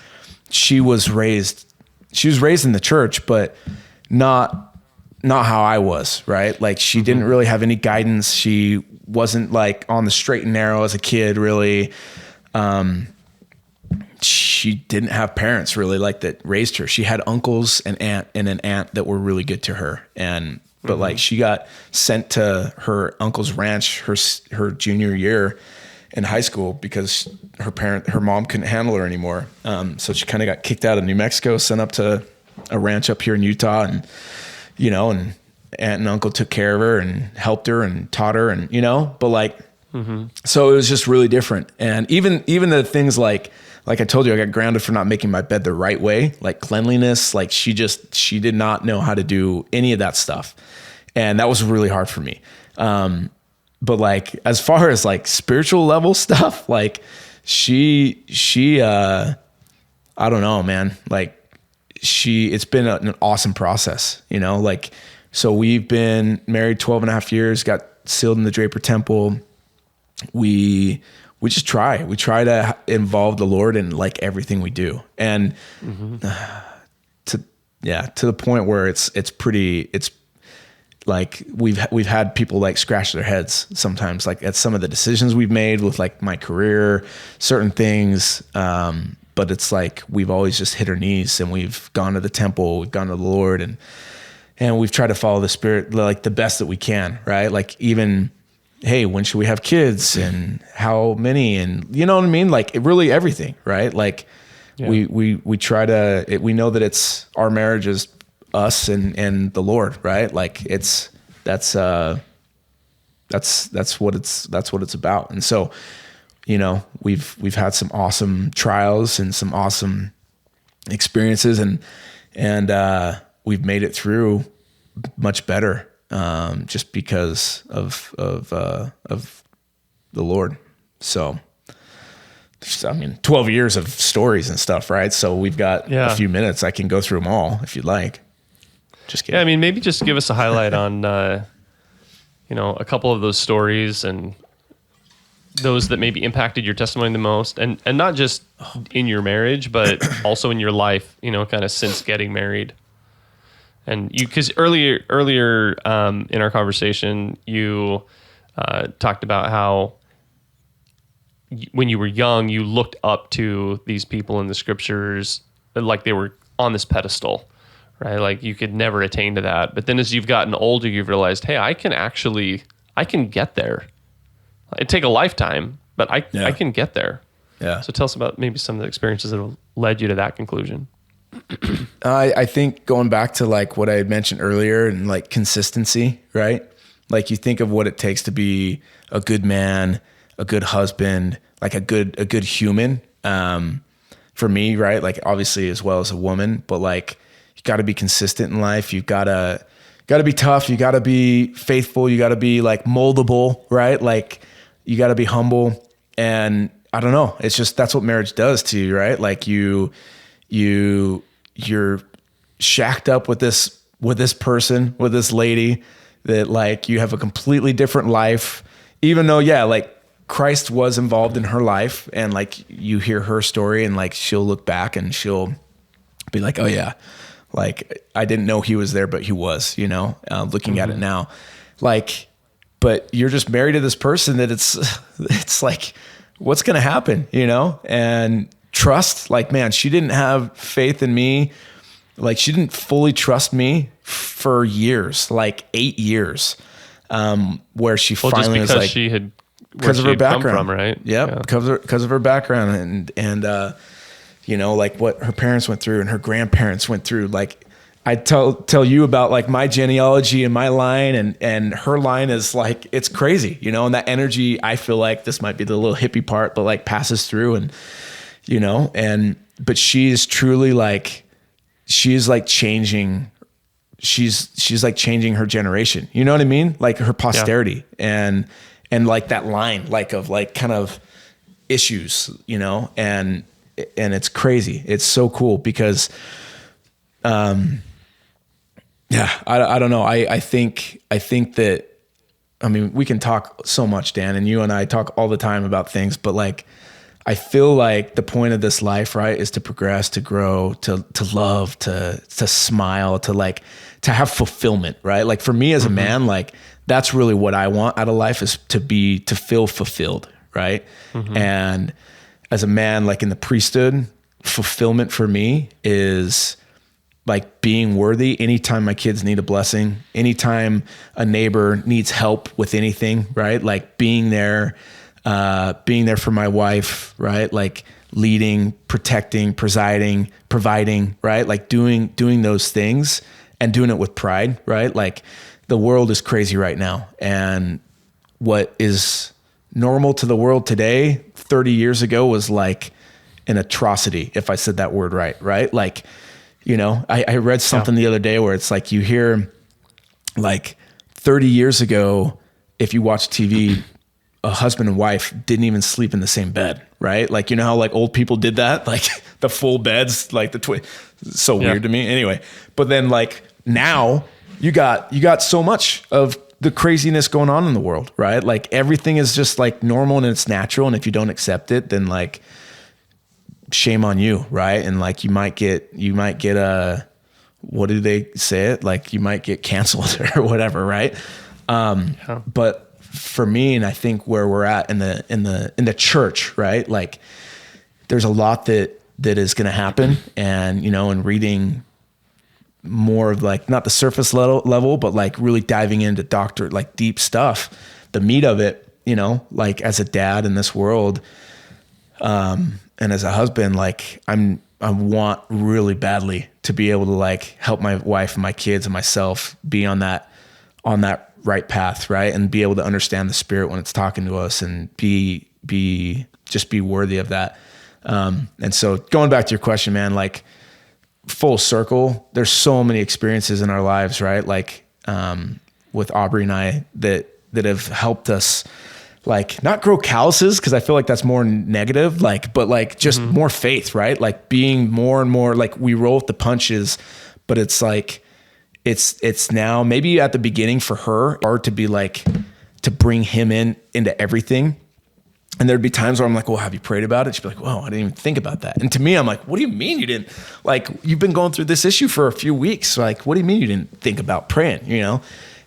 she was raised in the church, but not how I was, right? Like, she didn't really have any guidance. She wasn't like on the straight and narrow as a kid, really. She didn't have parents really like that raised her. She had uncles and an aunt that were really good to her. But like, she got sent to her uncle's ranch her junior year in high school because her mom couldn't handle her anymore. So she kind of got kicked out of New Mexico, sent up to a ranch up here in Utah, and and aunt and uncle took care of her and helped her and taught her, and but like, so it was just really different. And even the things like I told you, I got grounded for not making my bed the right way, like cleanliness. Like, she did not know how to do any of that stuff. And that was really hard for me. But like, as far as like spiritual level stuff, like she I don't know, man. Like, it's been an awesome process, like, so we've been married 12 and a half years, got sealed in the Draper Temple. We just try to involve the Lord in like everything we do. And to the point where it's like, we've had people like scratch their heads sometimes, like at some of the decisions we've made with like my career, certain things. But it's like, we've always just hit our knees, and we've gone to the temple, we've gone to the Lord, and we've tried to follow the Spirit like the best that we can, right? Like, even, hey, when should we have kids, and how many, and you know what I mean? Like, really everything, right? Like, yeah. we try to, we know that it's, our marriage is us and the Lord, right? Like, that's what it's about. And so, we've had some awesome trials and some awesome experiences, and we've made it through much better just because of the Lord. So, I mean, 12 years of stories and stuff, right? So we've got a few minutes. I can go through them all if you'd like. Just kidding. Yeah, I mean, maybe just give us a highlight on, a couple of those stories and those that maybe impacted your testimony the most, and not just in your marriage, but also in your life, kind of since getting married. And because earlier in our conversation, you talked about how when you were young, you looked up to these people in the scriptures like they were on this pedestal, right? Like you could never attain to that. But then as you've gotten older, you've realized, hey, I can get there. It'd take a lifetime, but I can get there. Yeah. So tell us about maybe some of the experiences that have led you to that conclusion. I think going back to like what I had mentioned earlier and like consistency, right? Like you think of what it takes to be a good man, a good husband, like a good human. For me, right? Like obviously as well as a woman, but like you got to be consistent in life. You've got to be tough. You got to be faithful. You got to be like moldable, right? Like you got to be humble. And I don't know. It's just, that's what marriage does to you, right? Like you're shacked up with this person, with this lady that like you have a completely different life, even though, like Christ was involved in her life, and like you hear her story and like she'll look back and she'll be like, oh yeah, like I didn't know he was there, but he was, looking at it now, like, but you're just married to this person that it's like, what's going to happen, and trust, like, man, she didn't have faith in me. Like she didn't fully trust me for years, like 8 years, where she finally was like, because of her background, from, right? Yep, yeah, because of her background and like what her parents went through and her grandparents went through. Like I tell you about like my genealogy and my line, and her line is like, it's crazy, and that energy, I feel like this might be the little hippie part, but like passes through, and but she's truly like, she's like changing. She's like changing her generation. You know what I mean? Like her posterity, and like that line, like of like kind of issues, and it's crazy. It's so cool because, I don't know. I think that, I mean, we can talk so much, Dan, and you and I talk all the time about things, but like, I feel like the point of this life, right, is to progress, to grow, to love, to smile, to have fulfillment, right? Like for me as a man, like that's really what I want out of life, is to feel fulfilled, right? And as a man, like in the priesthood, fulfillment for me is like being worthy anytime my kids need a blessing, anytime a neighbor needs help with anything, right? Like being there for my wife, right? Like leading, protecting, presiding, providing, right? Like doing those things and doing it with pride, right? Like the world is crazy right now. And what is normal to the world today, 30 years ago was like an atrocity, if I said that word right? Like, I read something the other day where it's like, you hear like 30 years ago, if you watch TV, a husband and wife didn't even sleep in the same bed, right? Like, how like old people did that, like the full beds, like the twin, so weird to me anyway. But then like now you got so much of the craziness going on in the world, right? Like everything is just like normal and it's natural. And if you don't accept it, then like shame on you, right? And like you might get a, what do they say it? Like you might get canceled or whatever, right? But for me, and I think where we're at in the church, right? Like there's a lot that is going to happen, and and reading more of like not the surface level, but like really diving into like deep stuff, the meat of it, like as a dad in this world, and as a husband, like I want really badly to be able to like help my wife and my kids and myself be on that right path, right? And be able to understand the Spirit when it's talking to us, and be worthy of that. And so going back to your question, man, like full circle, there's so many experiences in our lives, right? Like, with Aubrey and I that have helped us, like, not grow calluses, because I feel like that's more negative, like, but like just more faith, right? Like being more and more like, we roll with the punches, but it's like, it's now maybe at the beginning for her, or to be like, to bring him into everything. And there'd be times where I'm like, well, have you prayed about it? She'd be like, whoa, I didn't even think about that. And to me, I'm like, what do you mean you didn't? Like, you've been going through this issue for a few weeks. Like, what do you mean you didn't think about praying, you know?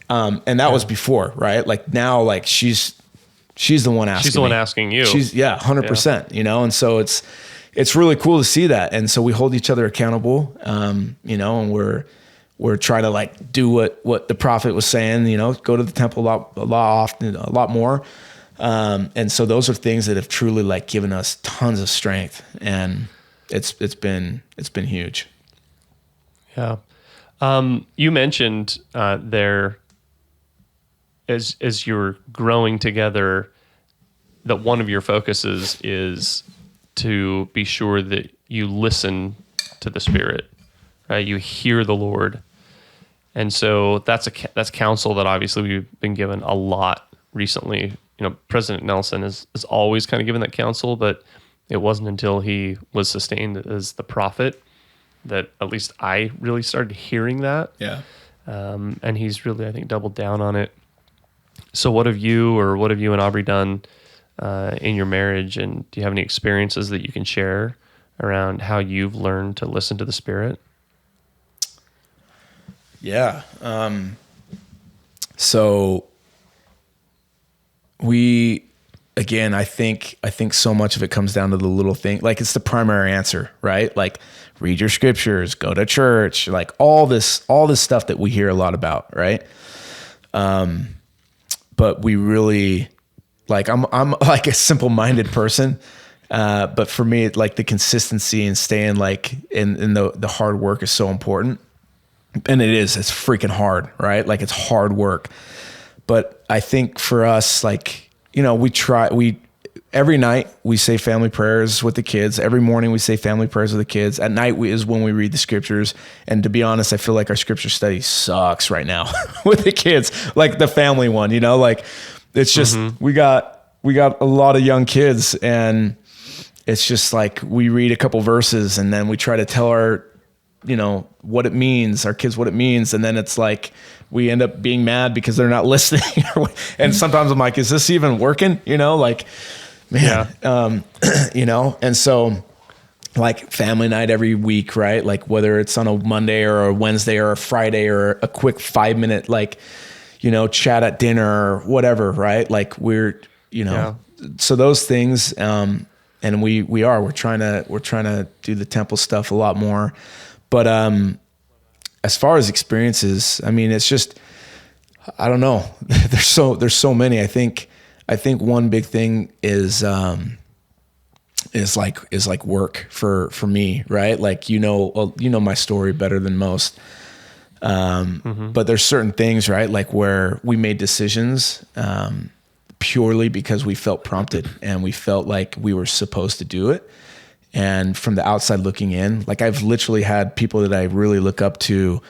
And that was before, right? Like now, like she's the one asking. She's the one asking you. She's 100%, you know? And so it's really cool to see that. And so we hold each other accountable, you know, and we're trying to like do what the prophet was saying, you know, go to the temple a lot more. And so those are things that have truly like given us tons of strength, and it's been huge. Yeah. You mentioned, there, as you're growing together, that one of your focuses is to be sure that you listen to the Spirit, right? You hear the Lord. And so that's counsel that obviously we've been given a lot recently. You know, President Nelson is always kind of given that counsel, but it wasn't until he was sustained as the prophet that at least I really started hearing that. Yeah. And he's really, I think, doubled down on it. So what have you and Aubrey done in your marriage? And do you have any experiences that you can share around how you've learned to listen to the Spirit? Yeah. So I think so much of it comes down to the little thing. Like, it's the primary answer, right? Like, read your scriptures, go to church, like all this stuff that we hear a lot about, right? But we really, like, I'm like a simple-minded person. But for me, like the consistency and staying like in the hard work is so important. And it's freaking hard, right? Like, it's hard work. But I think for us, like, you know, every night we say family prayers with the kids. Every morning we say family prayers with the kids. At night is when we read the scriptures. And to be honest, I feel like our scripture study sucks right now with the kids, like the family one, you know, like it's just, we got a lot of young kids, and it's just like, we read a couple verses and then we try to tell our kids what it means. And then it's like, we end up being mad because they're not listening. And sometimes I'm like, is this even working? You know, like, man, you know? And so like family night every week, right? Like whether it's on a Monday or a Wednesday or a Friday or a quick 5-minute, like, you know, chat at dinner or whatever, right? Like we're, you know, so those things, and we're trying to do the temple stuff a lot more. But as far as experiences, I mean, it's just, I don't know. There's so many. I think one big thing is like work for me, right? Like, you know my story better than most. But there's certain things, right? Like where we made decisions purely because we felt prompted and we felt like we were supposed to do it. And from the outside looking in, like I've literally had people that I really look up to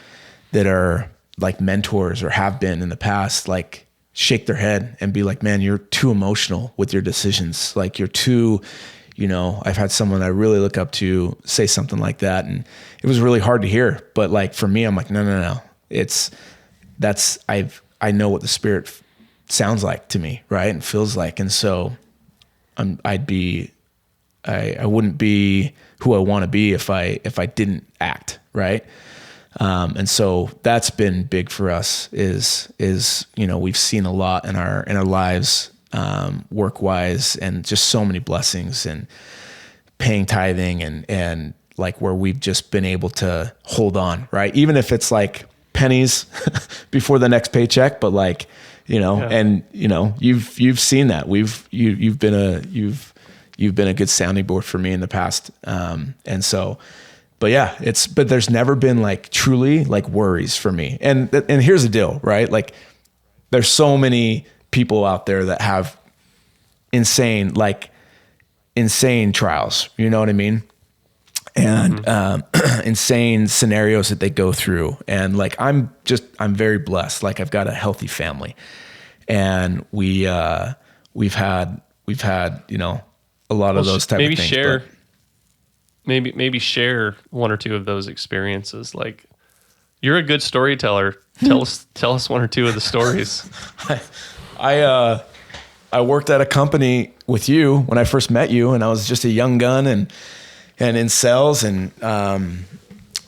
that are like mentors or have been in the past, like shake their head and be like, man, you're too emotional with your decisions. Like you're too, you know, I've had someone I really look up to say something like that. And it was really hard to hear. But like for me, I'm like, no. I know what the Spirit sounds like to me, right? And feels like. And so I wouldn't be who I want to be if I didn't act, right? And so that's been big for us is, you know, we've seen a lot in our lives, work wise, and just so many blessings and paying tithing and like where we've just been able to hold on, right? Even if it's like pennies before the next paycheck, but like, you know, and you know, you've seen that you've been a good sounding board for me in the past. And so, but yeah, but there's never been like truly like worries for me. And here's the deal, right? Like there's so many people out there that have insane trials, you know what I mean? and insane scenarios that they go through. And like, I'm very blessed. Like I've got a healthy family, and we've had, you know, a lot of those type of things. Maybe share one or two of those experiences. Like, you're a good storyteller. Tell us one or two of the stories. I worked at a company with you when I first met you, and I was just a young gun and in sales, and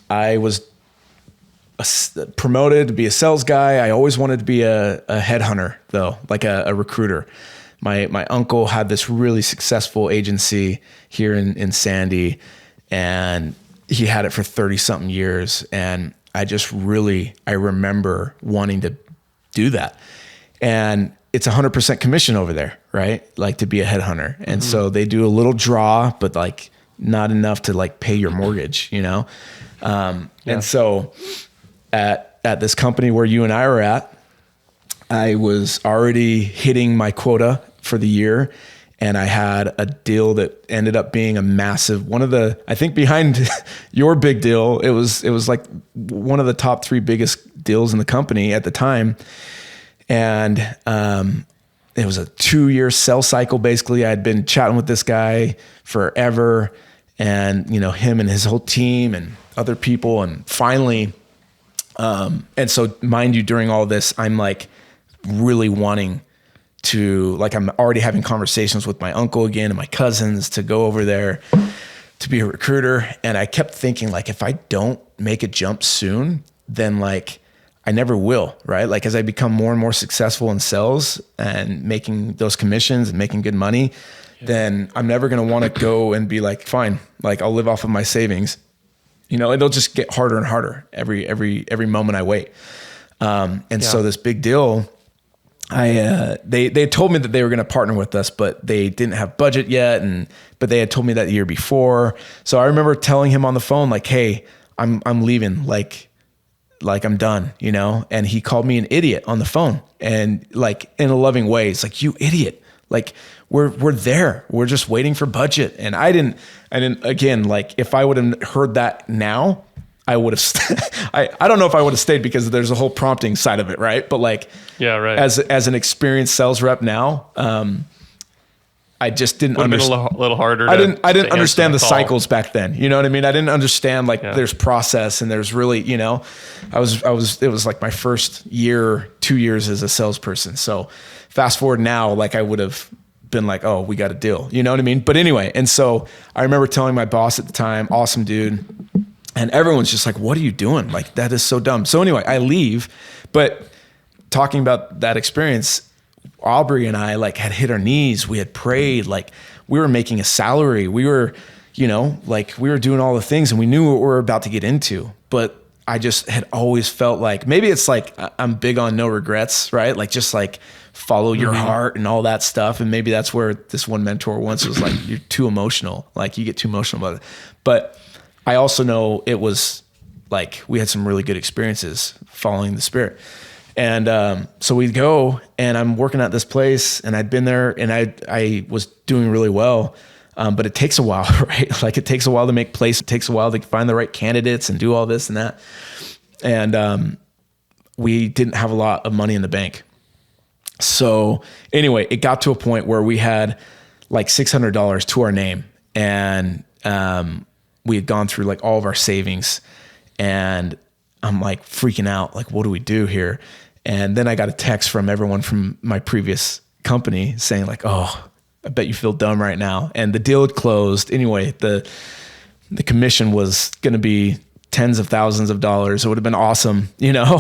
I was promoted to be a sales guy. I always wanted to be a headhunter, though, like a recruiter. My uncle had this really successful agency here in Sandy, and he had it for 30 something years. And I remember wanting to do that. And it's 100% commission over there, right? Like to be a headhunter. And so they do a little draw, but like not enough to like pay your mortgage, you know? And so at this company where you and I were at, I was already hitting my quota for the year. And I had a deal that ended up being a massive I think behind your big deal, it was like one of the top 3 biggest deals in the company at the time. And it was a 2-year sales cycle. Basically, I had been chatting with this guy forever, and you know, him and his whole team and other people. And finally, and so mind you, during all this, I'm like really wanting to, like, I'm already having conversations with my uncle again and my cousins to go over there to be a recruiter. And I kept thinking, like, if I don't make a jump soon, then like I never will, right? Like as I become more and more successful in sales and making those commissions and making good money, then I'm never going to want to go and be like, fine, like I'll live off of my savings, you know. It'll just get harder and harder every moment I wait. So this big deal, they told me that they were going to partner with us, but they didn't have budget yet. But they had told me that the year before. So I remember telling him on the phone, like, hey, I'm leaving. Like I'm done, you know? And he called me an idiot on the phone, and like in a loving way. It's like, you idiot. Like we're there. We're just waiting for budget. And I didn't, again, like if I would have heard that now, I would have, I don't know if I would have stayed, because there's a whole prompting side of it. Right. But like, yeah, right. As an experienced sales rep now, I just didn't understand. A little harder. I didn't understand the cycles back then. You know what I mean? I didn't understand like there's process, and there's really, you know, it was like my first 2 years as a salesperson. So fast forward now, like I would have been like, oh, we got a deal. You know what I mean? But anyway, and so I remember telling my boss at the time, awesome dude, and everyone's just like, what are you doing? Like, that is so dumb. So anyway, I leave, but talking about that experience, Aubrey and I like had hit our knees. We had prayed, like we were making a salary. We were, you know, like we were doing all the things, and we knew what we were about to get into. But I just had always felt like, maybe it's like I'm big on no regrets, right? Like just like follow your heart and all that stuff. And maybe that's where this one mentor once was like, you're too emotional. Like you get too emotional about it. But I also know it was like, we had some really good experiences following the Spirit. And so we go, and I'm working at this place, and I'd been there, and I was doing really well. But it takes a while, right? Like it takes a while to make place. It takes a while to find the right candidates and do all this and that. And we didn't have a lot of money in the bank. So anyway, it got to a point where we had like $600 to our name, and we had gone through like all of our savings, and I'm like freaking out. Like, what do we do here? And then I got a text from everyone from my previous company saying like, oh, I bet you feel dumb right now. And the deal had closed. Anyway, the commission was going to be tens of thousands of dollars. It would have been awesome, you know?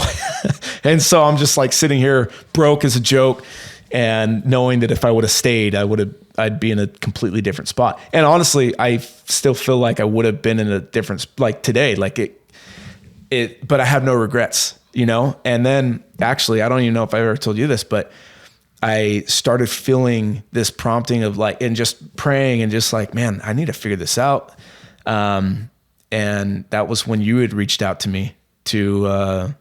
And so I'm just like sitting here broke as a joke, and knowing that if I would have stayed, I'd be in a completely different spot. And honestly, I still feel like I would have been in a different, like today, like but I have no regrets, you know? And then actually, I don't even know if I ever told you this, but I started feeling this prompting of like, and just praying and just like, man, I need to figure this out. And that was when you had reached out to me to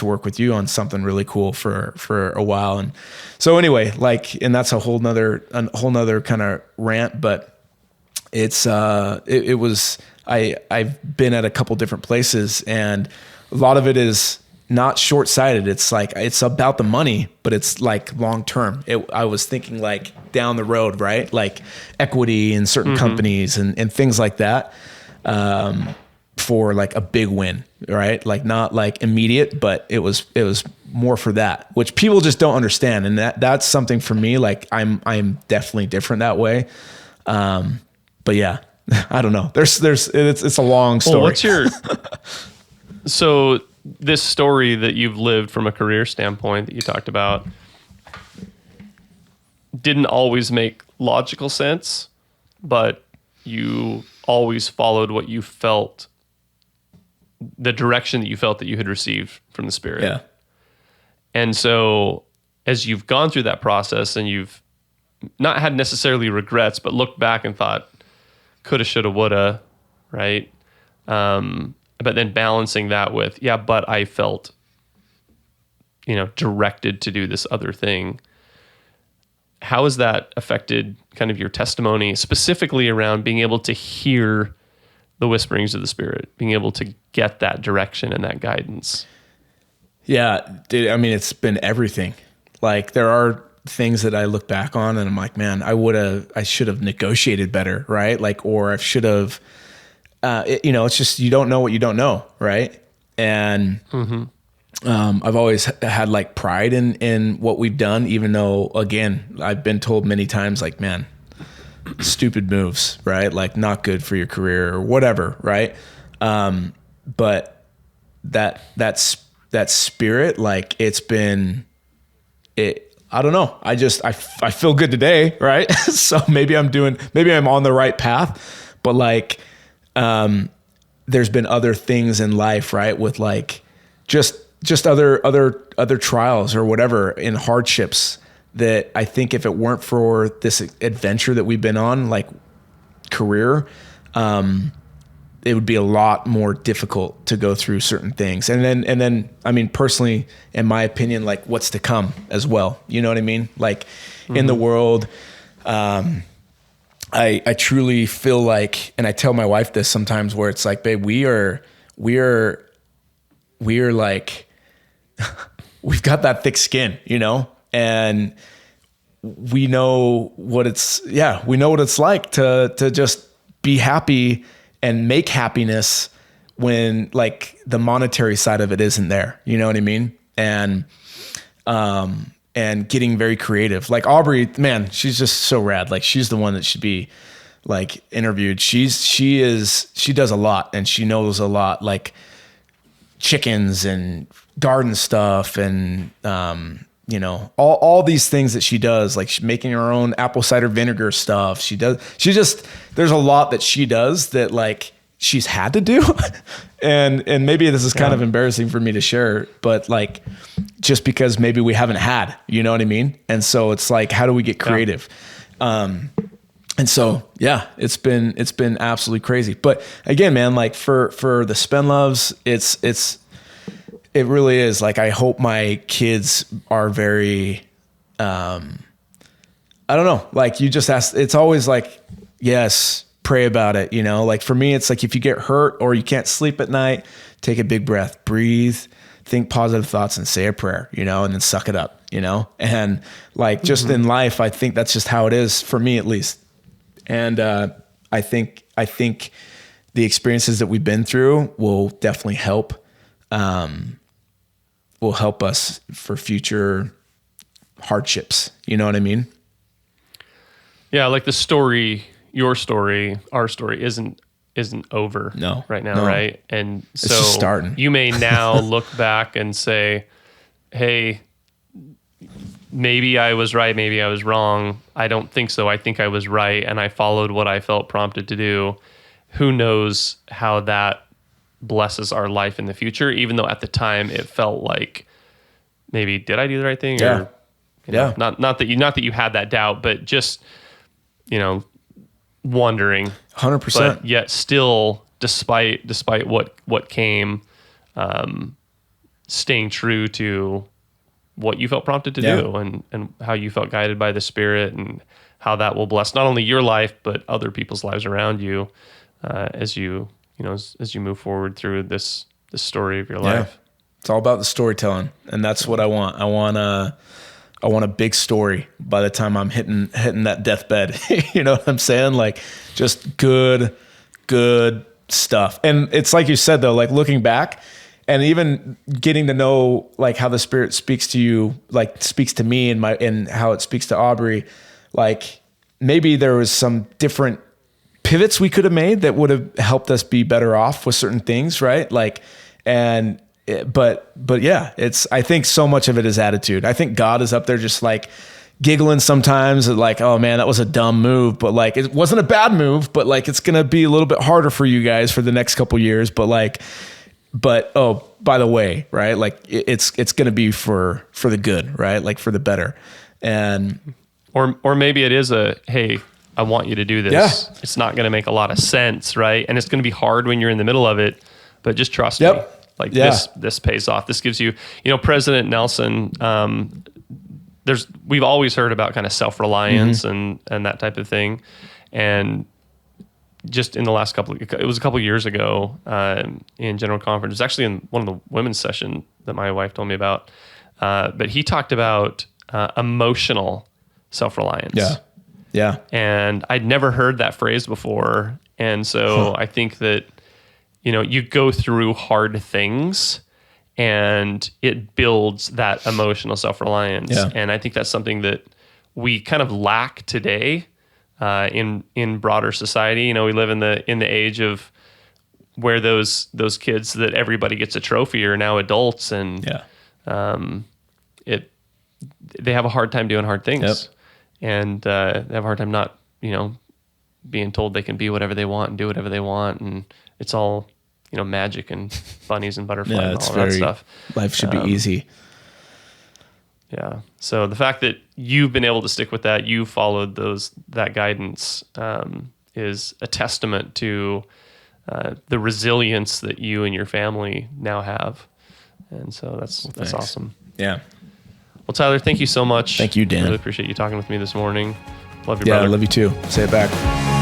work with you on something really cool for a while. And so anyway, like, and that's a whole nother kind of rant, but it was, I've been at a couple different places, and a lot of it is not short-sighted. It's like, it's about the money, but it's like long-term. I was thinking like down the road, right? Like equity in certain companies and things like that, for like a big win, right? Like not like immediate, but it was more for that, which people just don't understand. And that's something for me. Like I'm definitely different that way. But yeah, I don't know. It's a long story. Well, what's your, so this story that you've lived from a career standpoint that you talked about didn't always make logical sense, but you always followed what you felt, the direction that you felt that you had received from the Spirit. Yeah. And so as you've gone through that process and you've not had necessarily regrets, but looked back and thought, coulda, shoulda, woulda, right? But then balancing that with, yeah, but I felt, directed to do this other thing. How has that affected kind of your testimony, specifically around being able to hear the whisperings of the Spirit, being able to get that direction and that guidance? Yeah, dude, I mean, it's been everything. Like there are things that I look back on and I'm like, man, I should have negotiated better, right? Like, or I should have, it's just, you don't know what you don't know, right? And I've always had like pride in what we've done, even though, again, I've been told many times, like, man, stupid moves, right? Like not good for your career or whatever, right? But that spirit, like I don't know. I feel good today, right? So maybe I'm on the right path, but like, there's been other things in life, right? With like, just other trials or whatever in hardships that I think if it weren't for this adventure that we've been on, like career, it would be a lot more difficult to go through certain things. And then, I mean, personally, in my opinion, like what's to come as well. You know what I mean? Like in the world, I truly feel like, and I tell my wife this sometimes, where it's like, babe, we are like, we've got that thick skin, and we know what it's like to just be happy and make happiness when like the monetary side of it isn't there. You know what I mean? And getting very creative. Like Aubrey, man, she's just so rad. Like she's the one that should be like interviewed. She does a lot and she knows a lot, like chickens and garden stuff and, all these things that she does, like she's making her own apple cider vinegar stuff. There's a lot that she does that like she's had to do. and maybe this is kind of embarrassing for me to share, but like, just because maybe we haven't had, you know what I mean? And so it's like, how do we get creative? And so, yeah, it's been absolutely crazy. But again, man, like for the Spendloves, it really is like, I hope my kids are very, I don't know, like you just asked, it's always like, yes, pray about it. Like for me, it's like, if you get hurt or you can't sleep at night, take a big breath, breathe, think positive thoughts and say a prayer, and then suck it up, and like just in life, I think that's just how it is for me, at least. And, I think the experiences that we've been through will definitely help us for future hardships. You know what I mean? Yeah. Like the story, your story, our story isn't over right now. No. Right. And so it's just starting. You may now look back and say, hey, maybe I was right. Maybe I was wrong. I don't think so. I think I was right. And I followed what I felt prompted to do. Who knows how that blesses our life in the future, even though at the time it felt like maybe, did I do the right thing? Yeah. Or, not that you had that doubt, but just, wondering 100%, but yet still, despite what came, staying true to what you felt prompted to do and how you felt guided by the Spirit and how that will bless not only your life, but other people's lives around you. as you move forward through this story of your life. It's all about the storytelling, and that's what I want. I want a big story by the time I'm hitting that deathbed. You know what I'm saying? Like, just good stuff. And it's like you said, though, like looking back and even getting to know like how the Spirit speaks to you, like speaks to me and how it speaks to Aubrey. Like, maybe there was some different pivots we could have made that would have helped us be better off with certain things. Right. Like, but yeah, I think so much of it is attitude. I think God is up there just like giggling sometimes at like, oh man, that was a dumb move, but like, it wasn't a bad move, but like, it's going to be a little bit harder for you guys for the next couple years. But oh, by the way, right. Like it's going to be for the good, right? Like for the better. And, or maybe it is hey, I want you to do this. Yeah. It's not going to make a lot of sense. Right. And it's going to be hard when you're in the middle of it, but just trust me. Like this pays off. This gives you, President Nelson, we've always heard about kind of self-reliance and that type of thing. And just in the last it was a couple years ago, in General Conference, it was actually in one of the women's session that my wife told me about. But he talked about, emotional self-reliance. Yeah. Yeah. And I'd never heard that phrase before. And so I think that, you go through hard things and it builds that emotional self-reliance. Yeah. And I think that's something that we kind of lack today, in broader society. We live in the age of where those kids that everybody gets a trophy are now adults, and they have a hard time doing hard things. And they have a hard time not, being told they can be whatever they want and do whatever they want, and it's all magic and bunnies and butterflies and all that stuff. Life should be easy. Yeah. So the fact that you've been able to stick with that, you followed that guidance, is a testament to the resilience that you and your family now have. And so that's awesome. Yeah. Well, Tyler, thank you so much. Thank you, Dan. I really appreciate you talking with me this morning. Love your brother. Yeah, I love you too. Say it back.